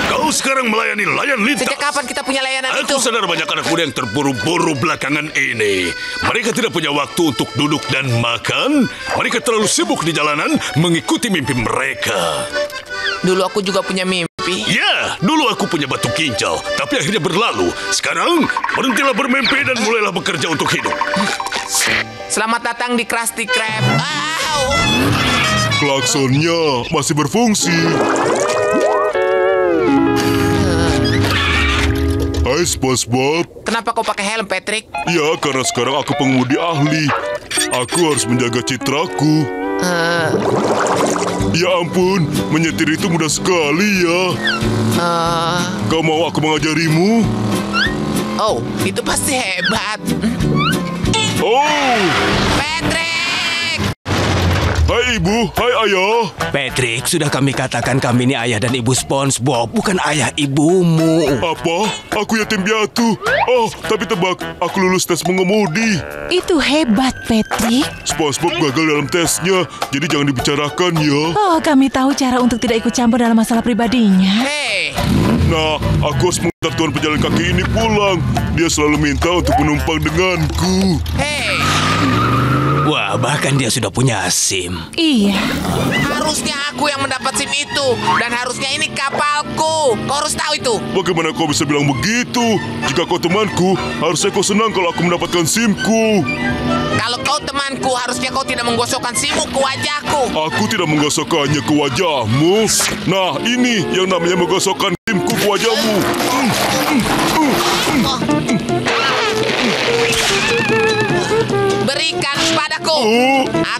Kau sekarang melayani layan lintas. Sejak kapan kita punya layanan itu? Aku sadar banyak anak muda yang terburu-buru belakangan ini. Mereka tidak punya waktu untuk duduk dan makan. Mereka terlalu sibuk di jalanan mengikuti mimpi mereka. Dulu aku juga punya mimpi. Ya, dulu aku punya batu ginjal, tapi akhirnya berlalu. Sekarang, berhentilah bermimpi dan mulailah bekerja untuk hidup. Selamat datang di Krusty Krab. Klaksonnya masih berfungsi. Hai, SpongeBob. Kenapa kau pakai helm, Patrick? Ya, karena sekarang aku pengemudi ahli. Aku harus menjaga citraku. Ya ampun, menyetir itu mudah sekali ya. Kau mau aku mengajarimu? Oh, itu pasti hebat. Oh, Patrick! Hai ibu, hai ayah. Patrick, sudah kami katakan kami ini ayah dan ibu SpongeBob, bukan ayah ibumu. Apa? Aku yatim piatu. Oh, tapi tebak, aku lulus tes mengemudi. Itu hebat, Patrick. SpongeBob gagal dalam tesnya, jadi jangan dibicarakan ya. Oh, kami tahu cara untuk tidak ikut campur dalam masalah pribadinya. Nah, aku harus mengantar tuan pejalan kaki ini pulang. Dia selalu minta untuk menumpang denganku. Wah, bahkan dia sudah punya SIM. Iya. Harusnya aku yang mendapat SIM itu. Dan harusnya ini kapalku. Kau harus tahu itu. Bagaimana kau bisa bilang begitu? Jika kau temanku, harusnya kau senang kalau aku mendapatkan SIM-ku. Kalau kau temanku, harusnya kau tidak menggosokkan SIM-mu ke wajahku. Aku tidak menggosokkannya ke wajahmu. Nah, ini yang namanya menggosokkan SIM-ku ke wajahmu. Berikan padaku.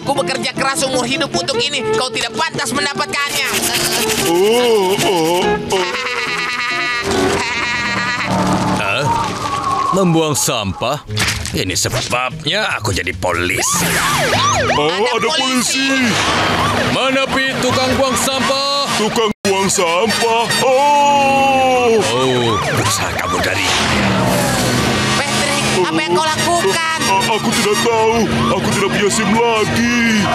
Aku bekerja keras umur hidup untuk ini. Kau tidak pantas mendapatkannya. Membuang sampah? Ini sebabnya aku jadi polisi. Ada polisi. Mana tukang buang sampah? Tukang buang sampah. Berusaha kabur dari. Patrick, apa yang kau lakukan? Aku tidak tahu. Aku tidak punya SIM lagi.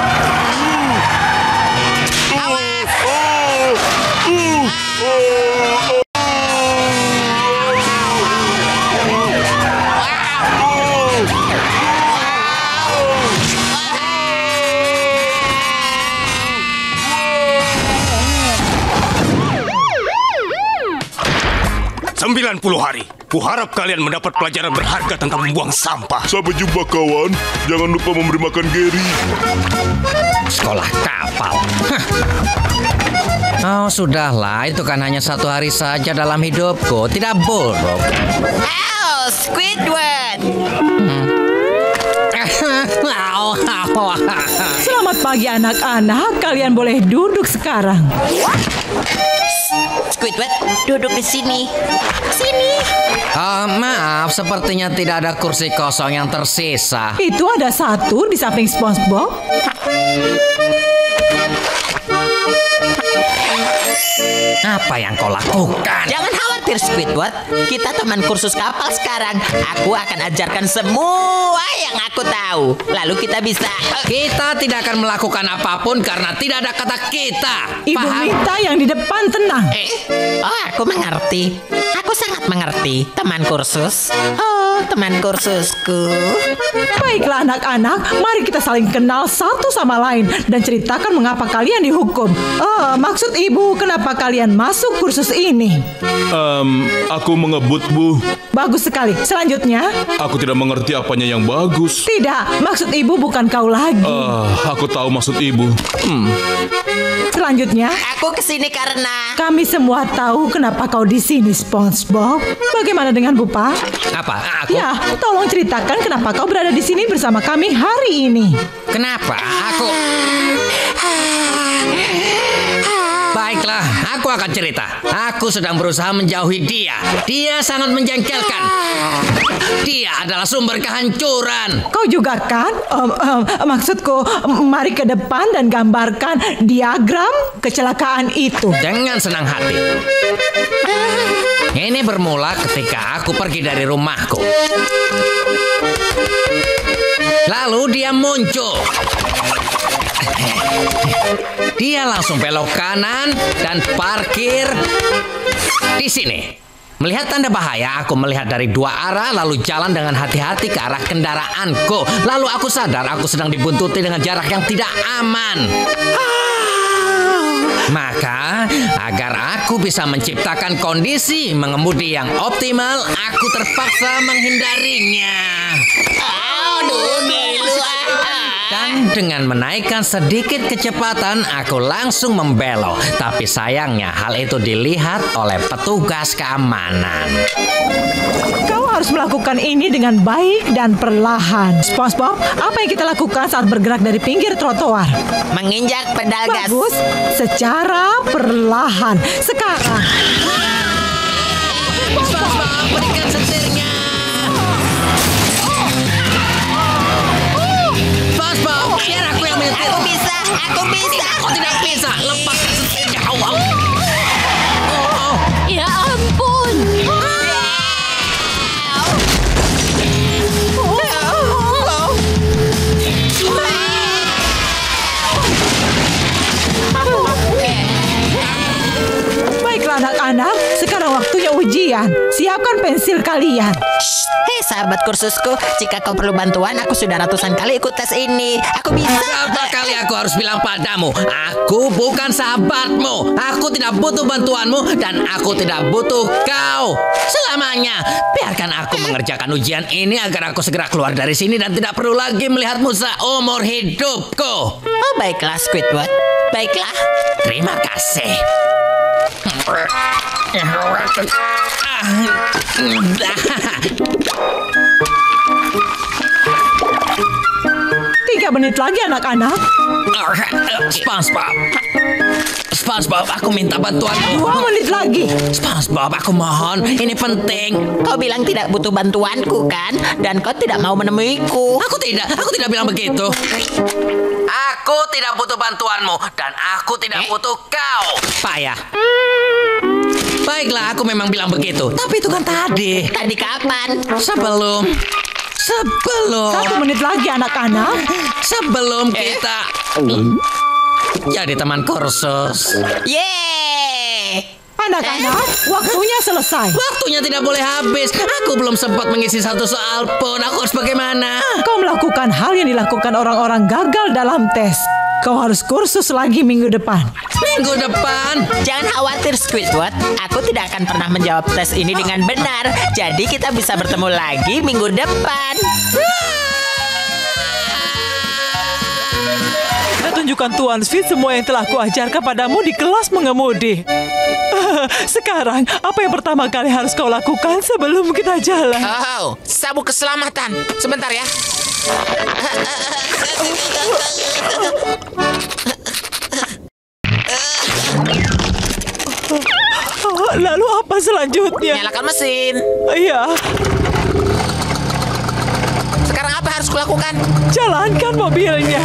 Wow. 90 hari. Kuharap kalian mendapat pelajaran berharga tentang membuang sampah. Sampai jumpa kawan. Jangan lupa memberi makan Gary. Sekolah kapal. Oh, sudahlah. Itu kan hanya 1 hari saja dalam hidupku. Tidak bodoh. Oh, Squidward. Selamat pagi anak-anak. Kalian boleh duduk sekarang. Squidward, duduk di sini. Sini. Maaf, sepertinya tidak ada kursi kosong yang tersisa. Itu ada 1 di samping SpongeBob. Apa yang kau lakukan? Jangan khawatir, Squidward. Kita teman kursus kapal sekarang. Aku akan ajarkan semua yang aku tahu. Lalu kita bisa... Kita tidak akan melakukan apapun karena tidak ada kata kita. Ibu minta yang di depan tenang. Oh, aku mengerti. Aku sangat mengerti, teman kursus. Oh, teman kursusku. Baiklah anak-anak, mari kita saling kenal satu sama lain dan ceritakan mengapa kalian dihukum. Maksud ibu, kenapa kalian masuk kursus ini? Aku mengebut, Bu. Bagus sekali. Selanjutnya? Aku tidak mengerti apanya yang bagus. Tidak, maksud ibu bukan kau lagi. Aku tahu maksud ibu. Selanjutnya? Aku kesini karena... Kami semua tahu kenapa kau di sini, SpongeBob. Bagaimana dengan Bupa? Apa? Aku? Ya, tolong ceritakan kenapa kau berada di sini bersama kami hari ini. Kenapa? Baiklah, aku akan cerita. Aku sedang berusaha menjauhi dia. Dia sangat menjengkelkan. Dia adalah sumber kehancuran. Kau juga kan? Maksudku, mari ke depan dan gambarkan diagram kecelakaan itu. Dengan senang hati. Ini bermula ketika aku pergi dari rumahku. Lalu dia muncul. Dia langsung belok kanan dan parkir di sini. Melihat tanda bahaya, aku melihat dari dua arah lalu jalan dengan hati-hati ke arah kendaraanku. Lalu aku sadar aku sedang dibuntuti dengan jarak yang tidak aman. Maka, agar aku bisa menciptakan kondisi mengemudi yang optimal, aku terpaksa menghindarinya. Dan dengan menaikkan sedikit kecepatan, aku langsung membelok. Tapi sayangnya hal itu dilihat oleh petugas keamanan. Kau harus melakukan ini dengan baik dan perlahan. SpongeBob, apa yang kita lakukan saat bergerak dari pinggir trotoar? Menginjak pedal gas. Bagus, secara perlahan. Sekarang. SpongeBob, berikan setirnya. SpongeBob, biar aku yang menyetir. Aku bisa. Aku tidak bisa. Lepaskan setirnya. Ya ampun. Baiklah anak-anak, sekarang waktunya ujian. Siapkan pensil kalian. Hei sahabat kursusku, jika kau perlu bantuan, aku sudah ratusan kali ikut tes ini. Aku bisa. Berapa kali aku harus bilang padamu, aku bukan sahabatmu. Aku tidak butuh bantuanmu dan aku tidak butuh kau selamanya. Biarkan aku mengerjakan ujian ini agar aku segera keluar dari sini dan tidak perlu lagi melihatmu seumur hidupku. Oh baiklah Squidward, baiklah. Terima kasih. 3 menit lagi anak-anak. SpongeBob, aku minta bantuanmu. 2 menit lagi. SpongeBob, aku mohon, ini penting. Kau bilang tidak butuh bantuanku kan? Dan kau tidak mau menemuiku. Aku tidak bilang begitu. Aku tidak butuh bantuanmu dan aku tidak butuh kau. Payah. Baiklah, aku memang bilang begitu. Tapi itu kan tadi. Tadi kapan? Sebelum 1 menit lagi anak-anak. Sebelum kita jadi teman kursus. Yeay! Anak-anak, waktunya selesai. Waktunya tidak boleh habis. Aku belum sempat mengisi 1 soal pun. Aku harus bagaimana? Kau melakukan hal yang dilakukan orang-orang gagal dalam tes. Kau harus kursus lagi minggu depan. Minggu depan? Jangan khawatir Squidward, aku tidak akan pernah menjawab tes ini dengan benar. Jadi kita bisa bertemu lagi minggu depan. Tunjukkan Tuan Squid semua yang telah kuajarkan padamu di kelas mengemudi. Sekarang, apa yang pertama kali harus kau lakukan sebelum kita jalan? Oh, sabuk keselamatan. Sebentar ya. Lalu apa selanjutnya? Nyalakan mesin. Iya. Sekarang apa harus kulakukan? Jalankan mobilnya.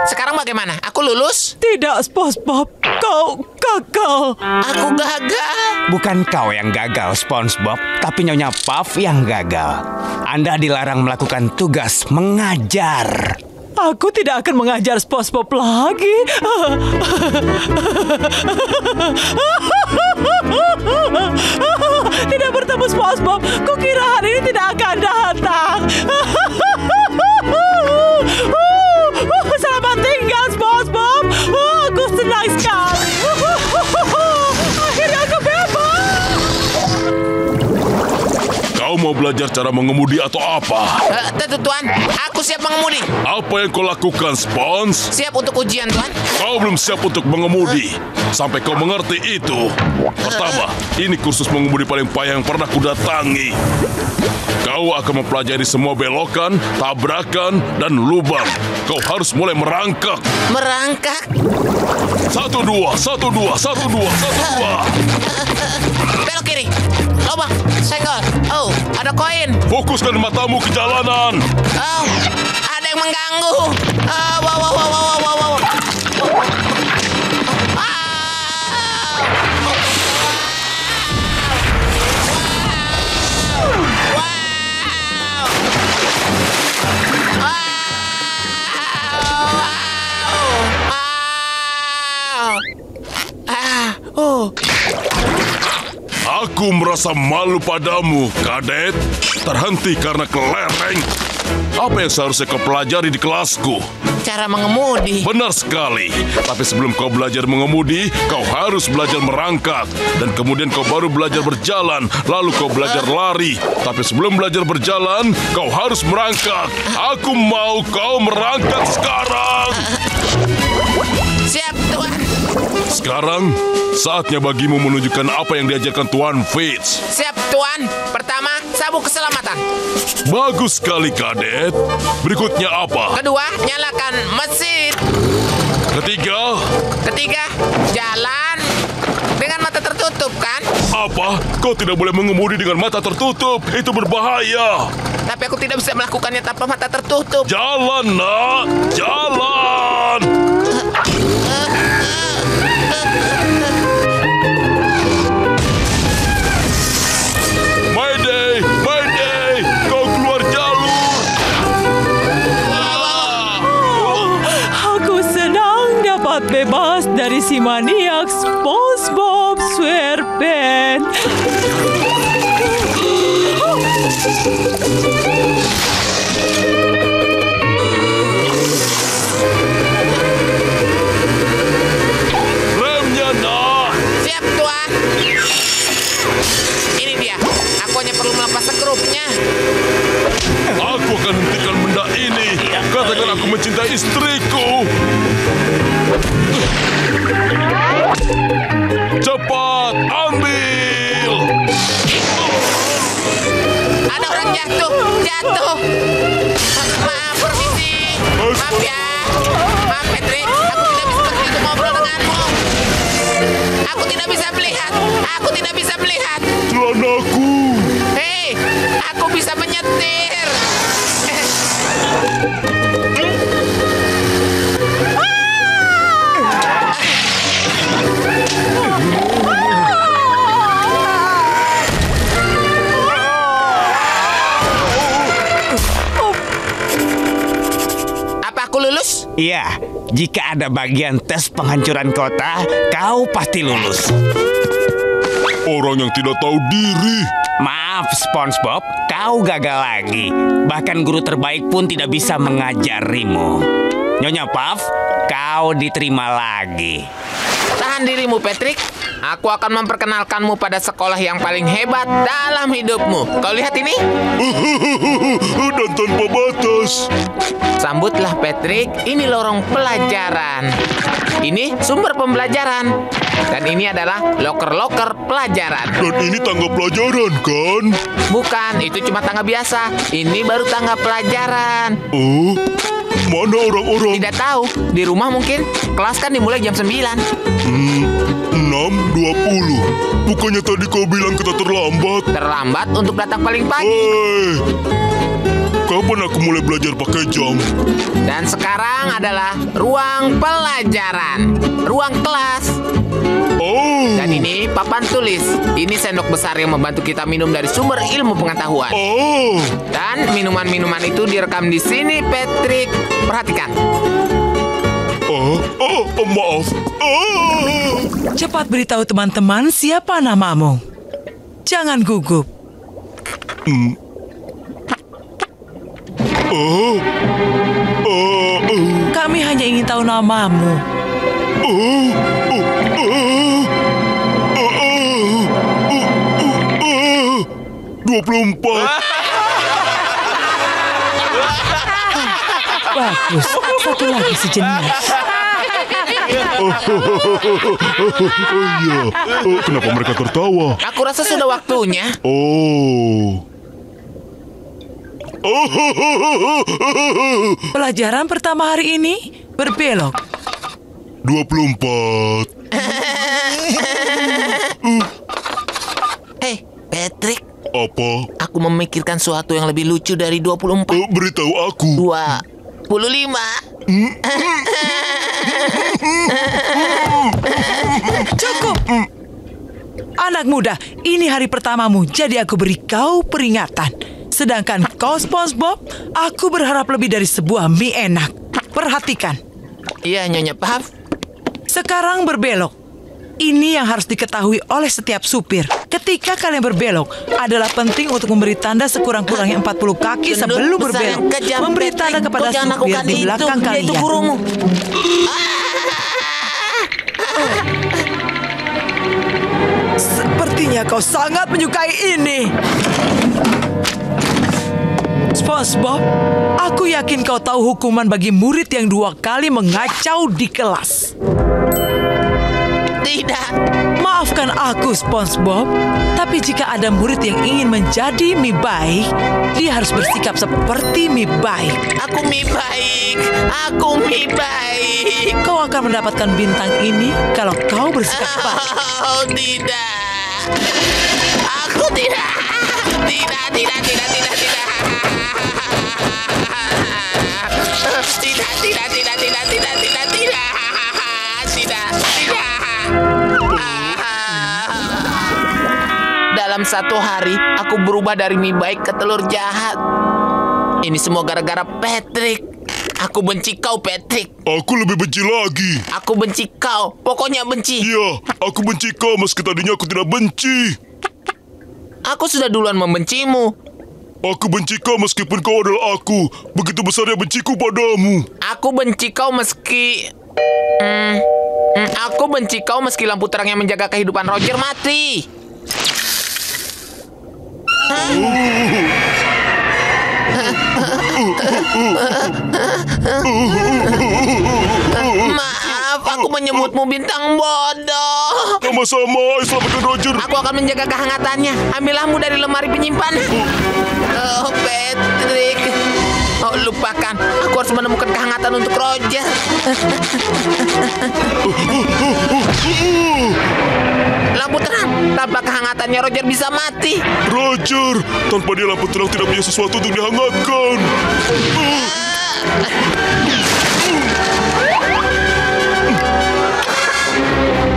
Sekarang bagaimana? Aku lulus? Tidak, SpongeBob. Kau gagal. Aku gagal. Bukan kau yang gagal, SpongeBob, tapi Nyonya Puff yang gagal. Anda dilarang melakukan tugas mengajar. Aku tidak akan mengajar SpongeBob lagi. Tidak bertemu SpongeBob. Kukira hari ini tidak akan datang. Selamat tinggal SpongeBob. Aku senang sekali. Akhirnya aku bebas. Kau mau belajar cara mengemudi atau apa? Tentu Tuan, aku siap mengemudi. Apa yang kau lakukan, Spons? Siap untuk ujian Tuan. Kau belum siap untuk mengemudi. Sampai kau mengerti itu. Pertama, ini kursus mengemudi paling payah yang pernah kudatangi. Kau akan mempelajari semua belokan, tabrakan, dan lubang. Kau harus mulai merangkak. Merangkak? 1, 2, 1, 2, 1, 2, 1, 2. Belok kiri. Lubang, senggol. Oh, ada koin. Fokuskan matamu ke jalanan. Oh, ada yang mengganggu. Wow. Aku merasa malu padamu, Kadet. Terhenti karena kelereng. Apa yang seharusnya kau pelajari di kelasku? Cara mengemudi. Benar sekali. Tapi sebelum kau belajar mengemudi, kau harus belajar merangkak. Dan kemudian kau baru belajar berjalan. Lalu kau belajar lari. Tapi sebelum belajar berjalan, kau harus merangkak. Aku mau kau merangkak sekarang. Siap, Tuan. Sekarang, saatnya bagimu menunjukkan apa yang diajarkan Tuan Fitz. Siap, Tuan. Pertama, sabuk keselamatan. Bagus sekali, Kadet. Berikutnya apa? Kedua, nyalakan mesin. Ketiga, jalan dengan mata tertutup, kan? Apa? Kau tidak boleh mengemudi dengan mata tertutup. Itu berbahaya. Tapi aku tidak bisa melakukannya tanpa mata tertutup. Jalan, nak. Jalan. Mayday! Kau keluar jalur. Aku senang dapat bebas dari si maniak SpongeBob SquarePants. Remnya, nak. Siap, Tuan. Ini dia. Aku hanya perlu melepas sekrupnya. Aku akan hentikan benda ini. Katakan aku mencintai istriku. Cepat, ambil. Ada orang jatuh. Maaf, permisi. Maaf ya. Maaf, Patrick. Aku tidak bisa begitu ngobrol denganmu. Aku tidak bisa melihat. Celanaku. Hei, aku bisa menyetir. Apa aku lulus? Iya, jika ada bagian tes penghancuran kota, kau pasti lulus. Orang yang tidak tahu diri. Maaf, SpongeBob, kau gagal lagi. Bahkan guru terbaik pun tidak bisa mengajarimu. Nyonya Puff, kau diterima lagi. Tahan dirimu, Patrick. Aku akan memperkenalkanmu pada sekolah yang paling hebat dalam hidupmu. Kau lihat ini? Dan tanpa batas. Sambutlah, Patrick. Ini lorong pelajaran. Ini sumber pembelajaran. Dan ini adalah loker-loker pelajaran. Dan ini tangga pelajaran, kan? Bukan, itu cuma tangga biasa. Ini baru tangga pelajaran. Oh, mana orang-orang? Tidak tahu. Di rumah mungkin. Kelas kan dimulai jam 9. 6.20. Bukannya tadi kau bilang kita terlambat? Terlambat untuk datang paling pagi. Hei, kapan aku mulai belajar pakai jam? Dan sekarang adalah ruang pelajaran. Ruang kelas. Dan ini papan tulis. Ini sendok besar yang membantu kita minum dari sumber ilmu pengetahuan. Dan minuman-minuman itu direkam di sini, Patrick. Perhatikan. Maaf. Cepat beritahu teman-teman siapa namamu. Jangan gugup. Kami hanya ingin tahu namamu. 24. Bagus, satu lagi sejenis. Iya. Kenapa mereka tertawa? Aku rasa sudah waktunya. Pelajaran pertama hari ini berbelok. 24. Hei, Patrick. Apa? Aku memikirkan sesuatu yang lebih lucu dari 24. Beritahu aku. 25. Cukup. Anak muda, ini hari pertamamu, jadi aku beri kau peringatan. Sedangkan kau, SpongeBob, aku berharap lebih dari sebuah mie enak. Perhatikan. Iya, Nyonya Puff. Sekarang berbelok. Ini yang harus diketahui oleh setiap supir. Ketika kalian berbelok, adalah penting untuk memberi tanda sekurang-kurangnya 40 kaki sebelum berbelok. Memberi tanda kepada supir di belakang kalian. Sepertinya kau sangat menyukai ini. SpongeBob, aku yakin kau tahu hukuman bagi murid yang 2 kali mengacau di kelas. Tidak. Maafkan aku, SpongeBob. Tapi jika ada murid yang ingin menjadi mie baik, dia harus bersikap seperti mie baik. Aku mie baik. Aku mie baik. Kau akan mendapatkan bintang ini kalau kau bersikap baik. Oh, tidak. Aku tidak. Tidak. Dalam satu hari, aku berubah dari mie baik ke telur jahat. Ini semua gara-gara Patrick. Aku benci kau, Patrick. Aku lebih benci lagi. Aku benci kau. Pokoknya benci. Iya, aku benci kau meski tadinya aku tidak benci. Aku sudah duluan membencimu. Aku benci kau meskipun kau adalah aku. Begitu besarnya benciku padamu. Aku benci kau meski... Aku benci kau meski lampu terang yang menjaga kehidupan Roger mati. Maaf, aku menyebutmu bintang bodoh. Sama-sama, selamatkan Roger. Aku akan menjaga kehangatannya. Ambilahmu dari lemari penyimpanan. Oh, Patrick. Oh, lupakan. Aku harus menemukan kehangatan untuk Roger. Lampu terang. Tanpa kehangatannya Roger bisa mati. Roger, tanpa dia lampu terang tidak punya sesuatu untuk dihangatkan.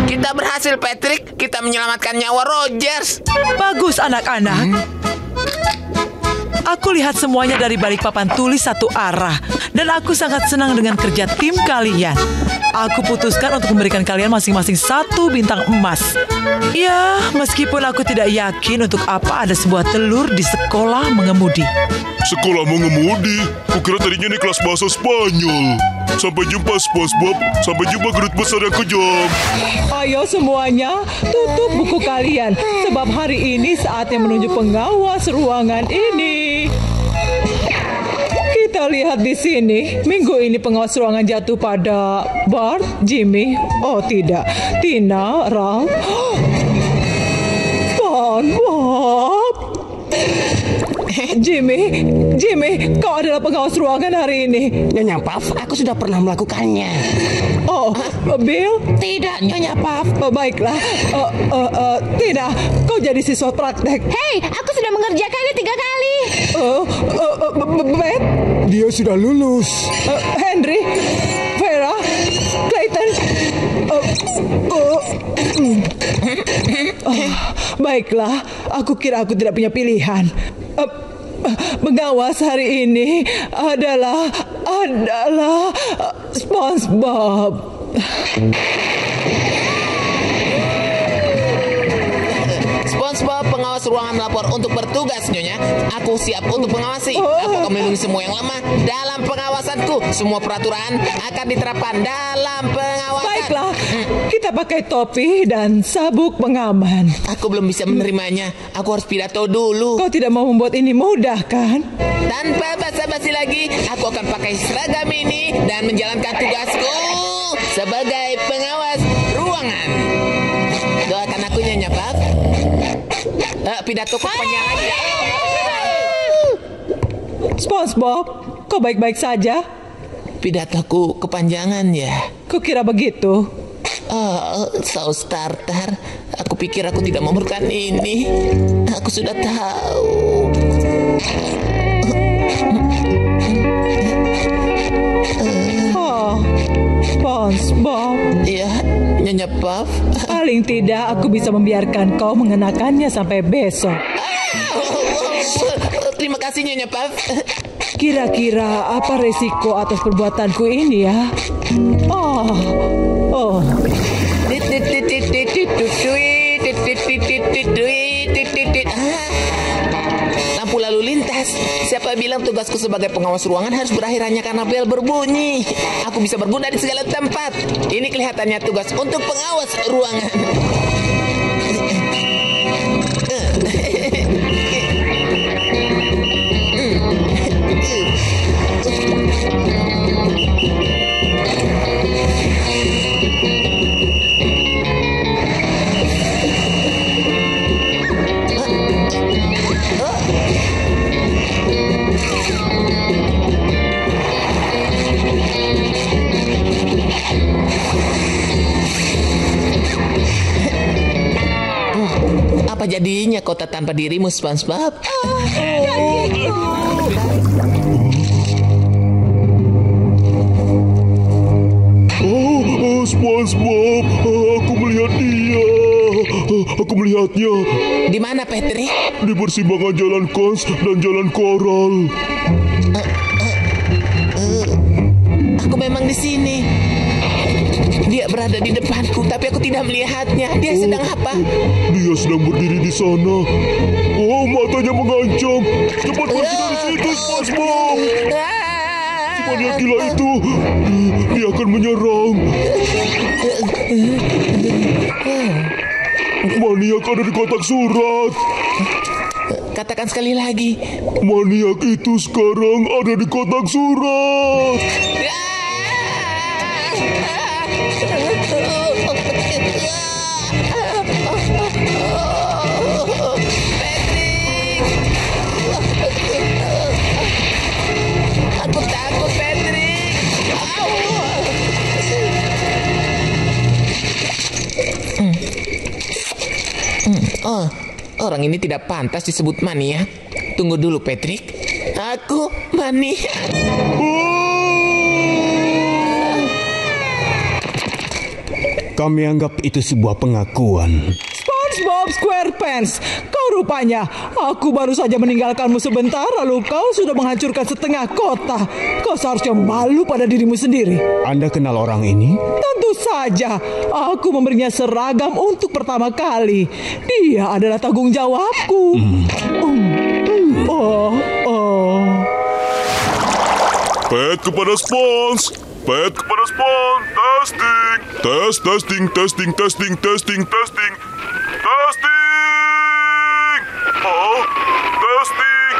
Kita berhasil, Patrick. Kita menyelamatkan nyawa Rogers. Bagus, anak-anak. Aku lihat semuanya dari balik papan tulis satu arah. Dan aku sangat senang dengan kerja tim kalian. Aku putuskan untuk memberikan kalian masing-masing 1 bintang emas. Ya, meskipun aku tidak yakin untuk apa ada sebuah telur di sekolah mengemudi. Sekolah mengemudi? Kukira tadinya ini kelas bahasa Spanyol. Sampai jumpa, SpongeBob. Sampai jumpa gerut besar yang kejam. Ayo semuanya, tutup buku kalian. Sebab hari ini saatnya menunjuk pengawas ruangan ini. Kita lihat di sini. Minggu ini pengawas ruangan jatuh pada Bart, Jimmy. Oh tidak, Tina, Ralph, SpongeBob. Jimmy, kau adalah pengawas ruangan hari ini. Nyonya Puff, aku sudah pernah melakukannya. Oh, Bill? Tidak, Nyonya Puff. Baiklah. Tidak, kau jadi siswa praktek. Hei, aku sudah mengerjakannya 3 kali. Beth? Dia sudah lulus. Henry? Vera? Clayton. Baiklah, aku kira aku tidak punya pilihan. Pengawas hari ini adalah SpongeBob. SpongeBob, pengawas ruangan melapor untuk bertugas, Nyonya. Aku siap untuk mengawasi. Aku akan melindungi semua yang lemah dalam pengawasanku. Semua peraturan akan diterapkan dalam pengawasan. Baiklah, kita pakai topi dan sabuk pengaman. Aku belum bisa menerimanya. Aku harus pidato dulu. Kau tidak mau membuat ini mudah, kan? Tanpa basa-basi lagi, aku akan pakai seragam ini dan menjalankan tugasku sebagai pengawas ruangan. Doakan aku, Nyonya Puff. Pidato kepanjangan lagi. SpongeBob, kau baik-baik saja? Pidatoku kepanjangan ya. Kukira begitu. Saus tartar. Aku pikir aku tidak memerlukan ini. Aku sudah tahu. SpongeBob. Iya, Nyonya Puff. Paling tidak aku bisa membiarkan kau mengenakannya sampai besok. Terima kasih, Nyonya Puff. Kira-kira apa resiko atas perbuatanku ini ya? Lampu lalu lintas. Siapa bilang tugasku sebagai pengawas ruangan harus berakhir hanya karena bel berbunyi? Aku bisa berguna di segala tempat. Ini kelihatannya tugas untuk pengawas ruangan. Apa jadinya kota tanpa dirimu, SpongeBob? SpongeBob, aku melihat dia. Aku melihatnya. Di mana, Patrick? Di persimpangan Jalan Kons dan Jalan Koral. Aku memang di sini. Dia berada di depanku, tapi aku tidak melihatnya. Dia sedang apa? Dia sedang berdiri di sana. Oh, matanya mengancam. Cepat pergi dari situ, SpongeBob. Cepat lihat gila itu. Dia akan menyerang. Maniak ada di kotak surat. Katakan sekali lagi. Maniak itu sekarang ada di kotak surat. Aku takut, Patrick. Orang ini tidak pantas disebut maniak. Tunggu dulu, Patrick. Aku maniak. Kami anggap itu sebuah pengakuan. SpongeBob SquarePants, kau rupanya. Aku baru saja meninggalkanmu sebentar, lalu kau sudah menghancurkan setengah kota. Kau seharusnya malu pada dirimu sendiri. Anda kenal orang ini? Tentu saja. Aku memberinya seragam untuk pertama kali. Dia adalah tanggung jawabku. Pet kepada Spons. Pet kepada Spons. Testing. Testing. Testing. Testing.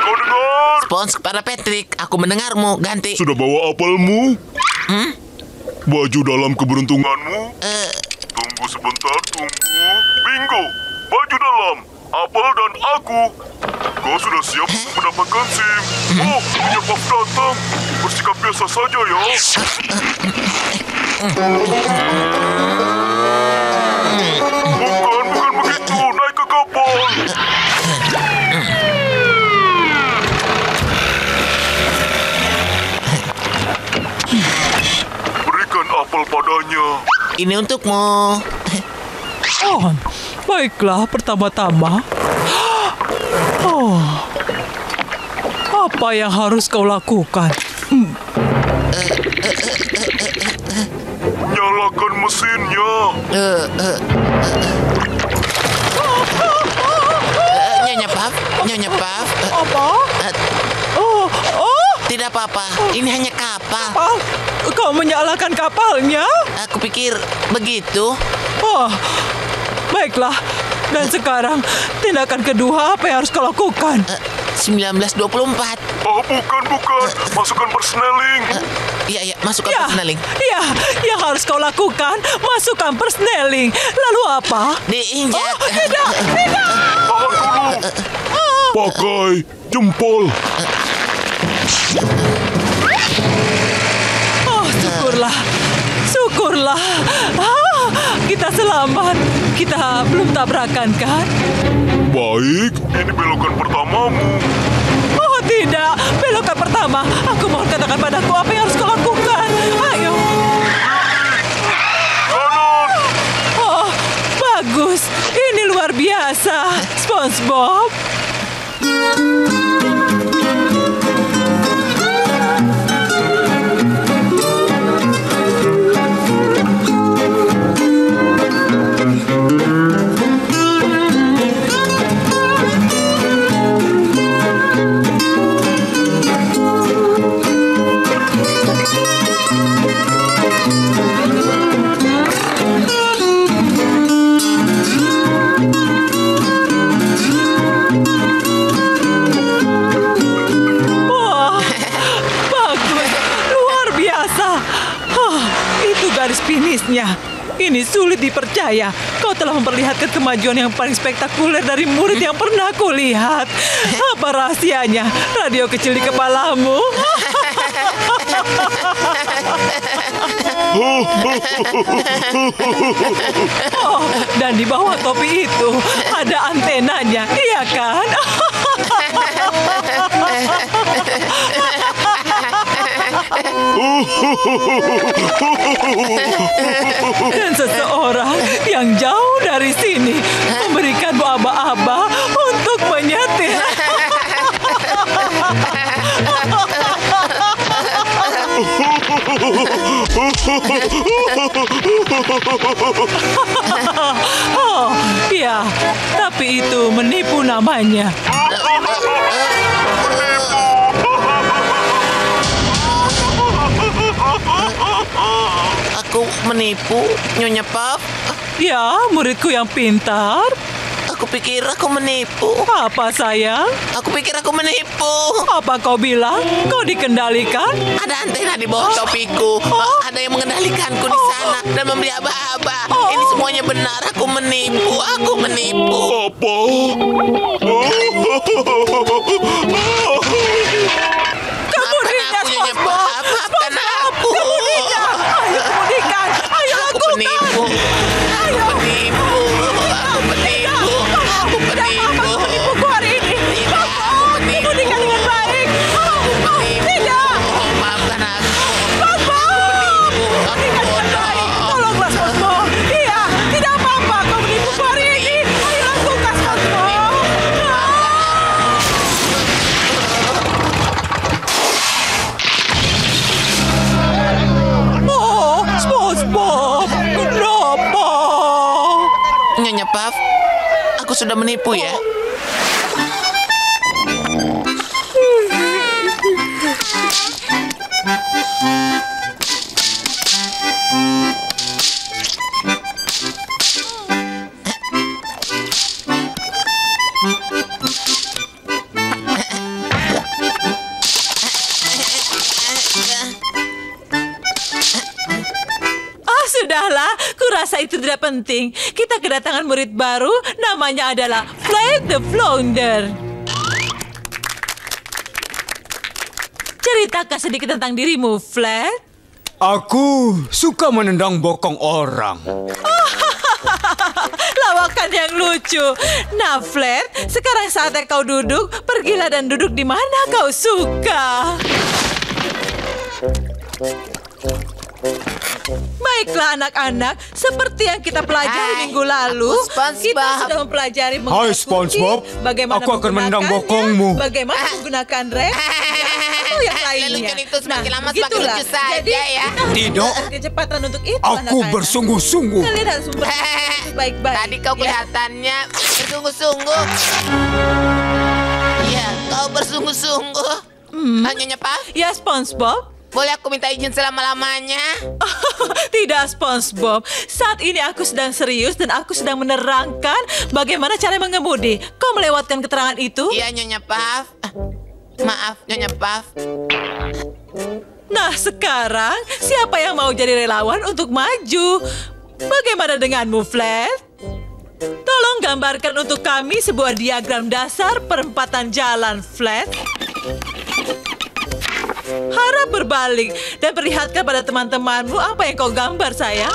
Kau dengar? Spons kepada Patrick. Aku mendengarmu. Ganti. Sudah bawa apelmu? Baju dalam keberuntunganmu? Tunggu sebentar, tunggu. Bingo. Baju dalam. Apel dan aku. Kau sudah siap untuk mendapatkan SIM? Oh, Nyonya Puff datang. Bersikap biasa saja ya. Bukan begitu. Naik ke kapal. Berikan apel pada menggunakannya. Ini untukmu. Oh, baiklah, pertama-tama. Oh, apa yang harus kau lakukan? Nyalakan mesinnya. Nyonya Puff. Apa? Tidak apa-apa, ini hanya kapal. Kau menyalakan kapalnya? Aku pikir begitu. Oh, baiklah. Dan sekarang, tindakan kedua apa yang harus kau lakukan? 1924. Oh, bukan. Masukkan persneling. Iya, masukkan persneling. Iya, yang harus kau lakukan, masukkan persneling. Lalu apa? Diinjak. Oh, tidak. Tahan dulu. Pakai jempol. Oh, syukurlah. Kita selamat. Kita belum tabrakan, kan? Baik, ini belokan pertamamu. Oh, tidak. Belokan pertama. Aku mohon katakan padaku apa yang harus kau lakukan. Ayo. Kanan. Oh, bagus. Ini luar biasa, SpongeBob. Finishnya. Ini sulit dipercaya. Kau telah memperlihatkan kemajuan yang paling spektakuler dari murid yang pernah kulihat. Apa rahasianya? Radio kecil di kepalamu? Oh, dan di bawah topi itu ada antenanya, iya kan? Dan seseorang yang jauh dari sini memberikanmu aba-aba untuk menyetir. Oh, ya, tapi itu menipu namanya. Aku menipu, Nyonya Puff? Ya, muridku yang pintar. Aku pikir aku menipu. Apa, sayang? Aku pikir aku menipu. Apa kau bilang? Kau dikendalikan? Ada antena di bawah topiku. Ada yang mengendalikanku di sana dan memberi aba-aba. Ini semuanya benar. Aku menipu. Aku menipu. Apa? Maafkan aku, Nyonya Puff. Maafkan aku. Ayo kemudikan. Ayo lakukan. Penipu. Aku penipu. Aku penipu. Aku penipu. Menipuku hari ini. Kemudikan dengan baik. Tidak. Maafkan aku. SpongeBob. Kemudikan dengan baik. Tolonglah, SpongeBob. Iya, tidak apa-apa. Kau menipuku hari ini. Ayo lakukan, SpongeBob. Oh, SpongeBob. Kenapa? Nyonya Puff, aku sudah menipu ya. Sudahlah, kurasa itu tidak penting. Kita kedatangan murid baru, namanya adalah Flat the Flounder. Ceritakan sedikit tentang dirimu, Flat. Aku suka menendang bokong orang. Lawakan yang lucu. Nah, Flat, sekarang saatnya kau duduk. Pergilah dan duduk di mana kau suka. Baiklah anak-anak, seperti yang kita pelajari minggu lalu, kita sudah mempelajari Hai SpongeBob, bagaimana aku akan menendang bokongmu. bagaimana menggunakan rem, atau yang lainnya. Lucu itu semakin lama semakin lucu saja. Jadi, ya. Tidak. Kecepatan untuk itu, Aku anak-anak. bersungguh-sungguh. Kalian harus baik-baik. Tadi kau kelihatannya bersungguh-sungguh. Iya, kau bersungguh-sungguh. Nyonya Puff? Ya, SpongeBob. Boleh aku minta izin selama-lamanya? Tidak, SpongeBob. Saat ini aku sedang serius dan aku sedang menerangkan bagaimana cara mengemudi. Kau melewatkan keterangan itu? Iya, Nyonya Puff. Maaf, Nyonya Puff. Nah, sekarang siapa yang mau jadi relawan untuk maju? Bagaimana denganmu, Flat? Tolong gambarkan untuk kami sebuah diagram dasar perempatan jalan, Flat. Harap berbalik dan perlihatkan pada teman-temanmu apa yang kau gambar, sayang.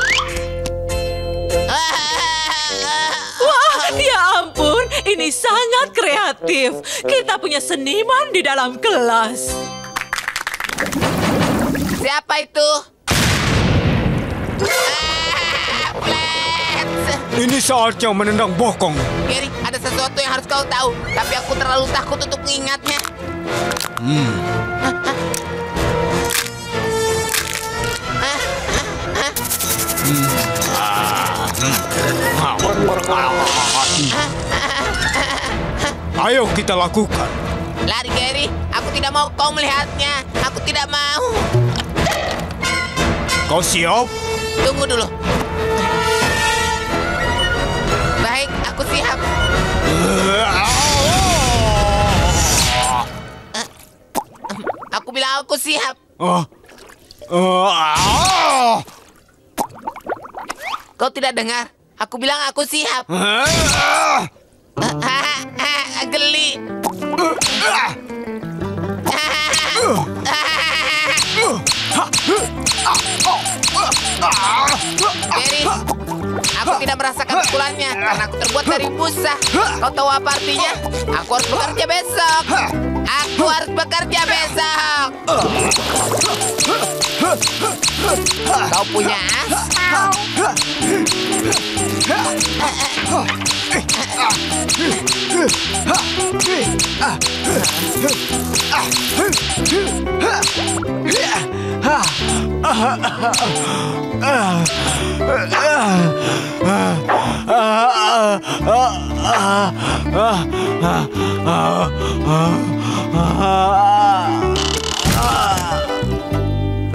Wah, ya ampun, ini sangat kreatif. Kita punya seniman di dalam kelas. Siapa itu? Ini saatnya menendang bokong. Gary, ada sesuatu yang harus kau tahu, tapi aku terlalu takut untuk mengingatnya. Ayo kita lakukan. Lari, Gary. Aku tidak mau kau melihatnya. Aku tidak mau. Kau siap? Tunggu dulu. Baik, aku siap. Aku bilang aku siap. Kau tidak dengar? Aku bilang aku siap. Geli. Gary, aku tidak merasakan pukulannya karena aku terbuat dari busa. Kau tahu apa artinya? Aku harus bekerja besok. Aku harus bekerja besok. Kau punya as?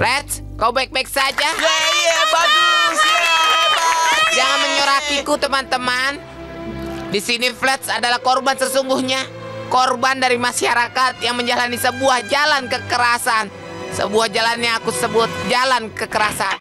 Let's, kau baik-baik saja? Iya, bagus. Ya, hebat. Jangan menyorakiku, teman-teman. Di sini Flats adalah korban sesungguhnya. Korban dari masyarakat yang menjalani sebuah jalan kekerasan. Sebuah jalan yang aku sebut jalan kekerasan.